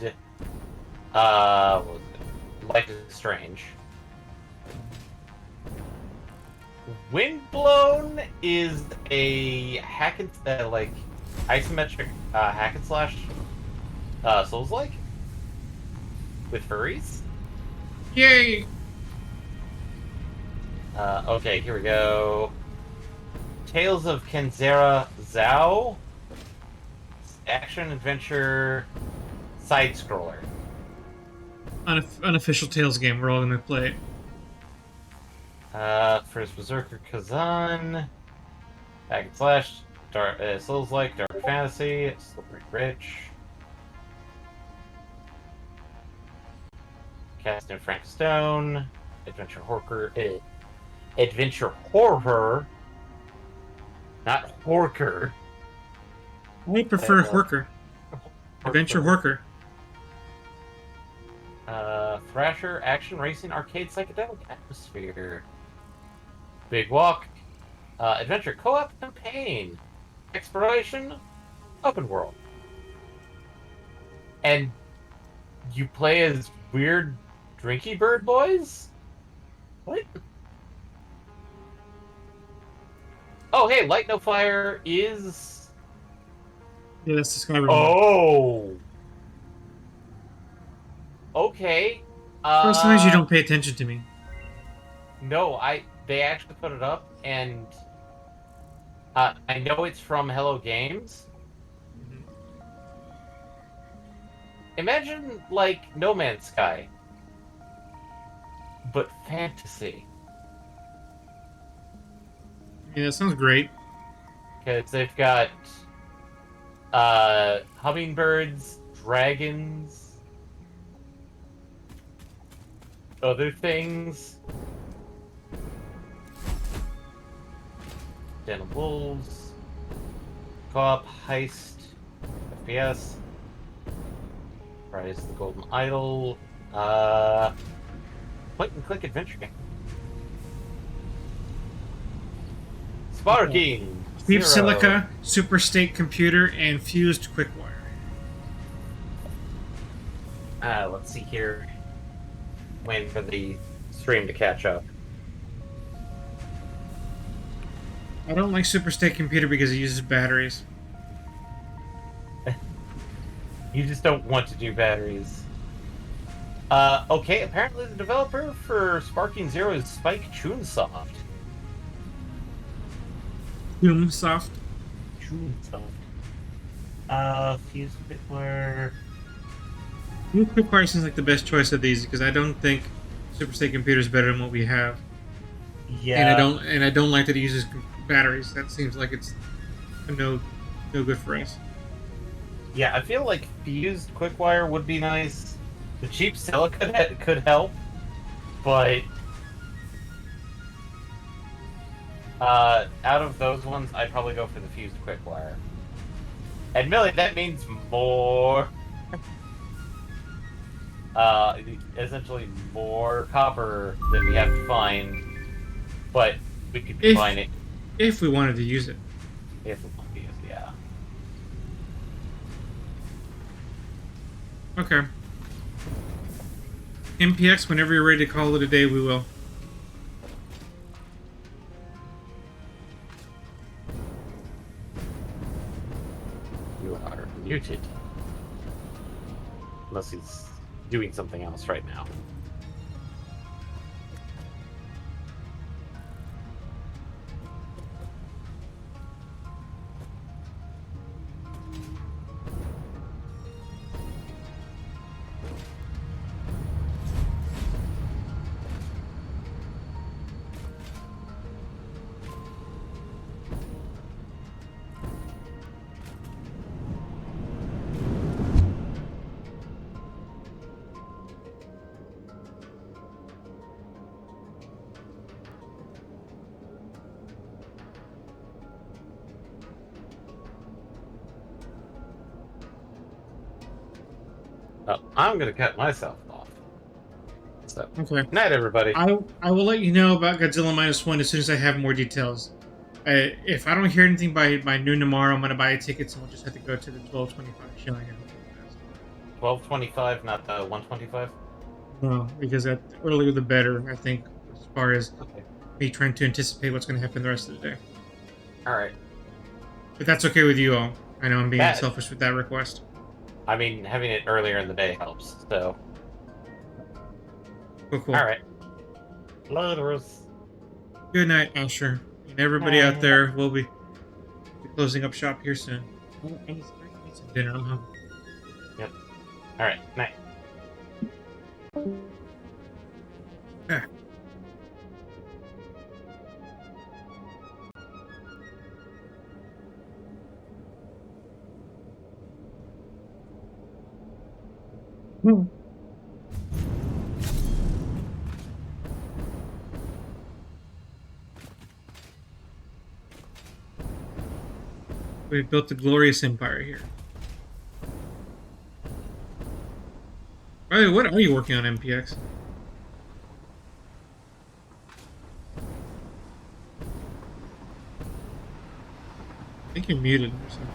what was it? Life is Strange. Windblown is a hack and like isometric hack and slash Souls-like with furries. Yay! Okay, here we go. Tales of Kenzera Zhao. Action adventure side scroller. Unofficial Tales game. We're all going to play it. First Berserker Kazan. Hack and slash. Souls like Dark Fantasy, Slippery Rich, Cast and Frank Stone, Adventure Horror, not Horker. I prefer Horker. Adventure Horker. Thrasher, Action Racing, Arcade Psychedelic Atmosphere. Big Walk, Adventure Co-op Campaign, Exploration, Open World. And you play as weird drinky bird boys? What? Oh, hey, Light No Fire is... Yeah, that's the Skyrim one. Oh! Okay. Sometimes you don't pay attention to me. No, they actually put it up, and I know it's from Hello Games. Mhm. Imagine, like, No Man's Sky, but fantasy. Yeah, that sounds great. Because they've got hummingbirds, dragons, other things. Den of Wolves, co-op, heist, FPS, Rise of the Golden Idol, point and click adventure game. Sparking! Cheap Zero. silica, super state computer, and fused quickwire. Let's see here. Waiting for the stream to catch up. I don't like super state computer because it uses batteries. You just don't want to do batteries. Okay, apparently the developer for Sparking Zero is Spike Chunsoft. Doomsoft. Fuse Bitware. Fused quickwire seems like the best choice of these because I don't think super state computer is better than what we have. Yeah. And I don't like that it uses batteries. That seems like it's no good for us. Yeah, I feel like fused quickwire would be nice. The cheap silica could help, but out of those ones, I'd probably go for the fused quickwire. Admittedly, that means more. Essentially more copper that we have to find, but we could combine it If we wanted to use it. if we want to use it. Yeah. Okay. MPX, whenever you're ready to call it a day, we will. You are muted. Unless he's doing something else right now. Oh, I'm gonna cut myself off. So, Okay. night, everybody. I will let you know about Godzilla -1 as soon as I have more details. If I don't hear anything by noon tomorrow, I'm gonna buy tickets and we'll just have to go to the 12:25 showing. 12:25, not the 1:25. No, because the earlier the better. I think as far as Okay. me trying to anticipate what's going to happen the rest of the day. All right. But that's okay with you all. I know I'm being That- selfish with that request. I mean, having it earlier in the day helps. So, Cool. all right. Laterals. Good night, Asher. And everybody out there, we'll be closing up shop here soon. I need some dinner. I'm hungry. All right. Night. Ah. We built a glorious empire here. By the way, what are you working on, MPX? I think you're muted or something.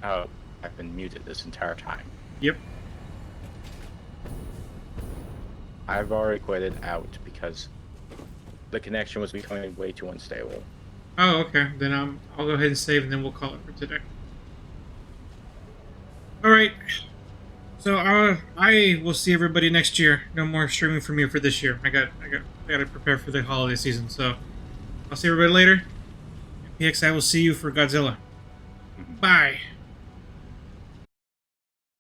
Oh, I've been muted this entire time. Yep. I've already quitted out because the connection was becoming way too unstable. Oh, okay. Then I'll go ahead and save, and then we'll call it for today. All right. So I will see everybody next year. No more streaming for me for this year. I got to prepare for the holiday season. So I'll see everybody later. PX, I will see you for Godzilla. Bye.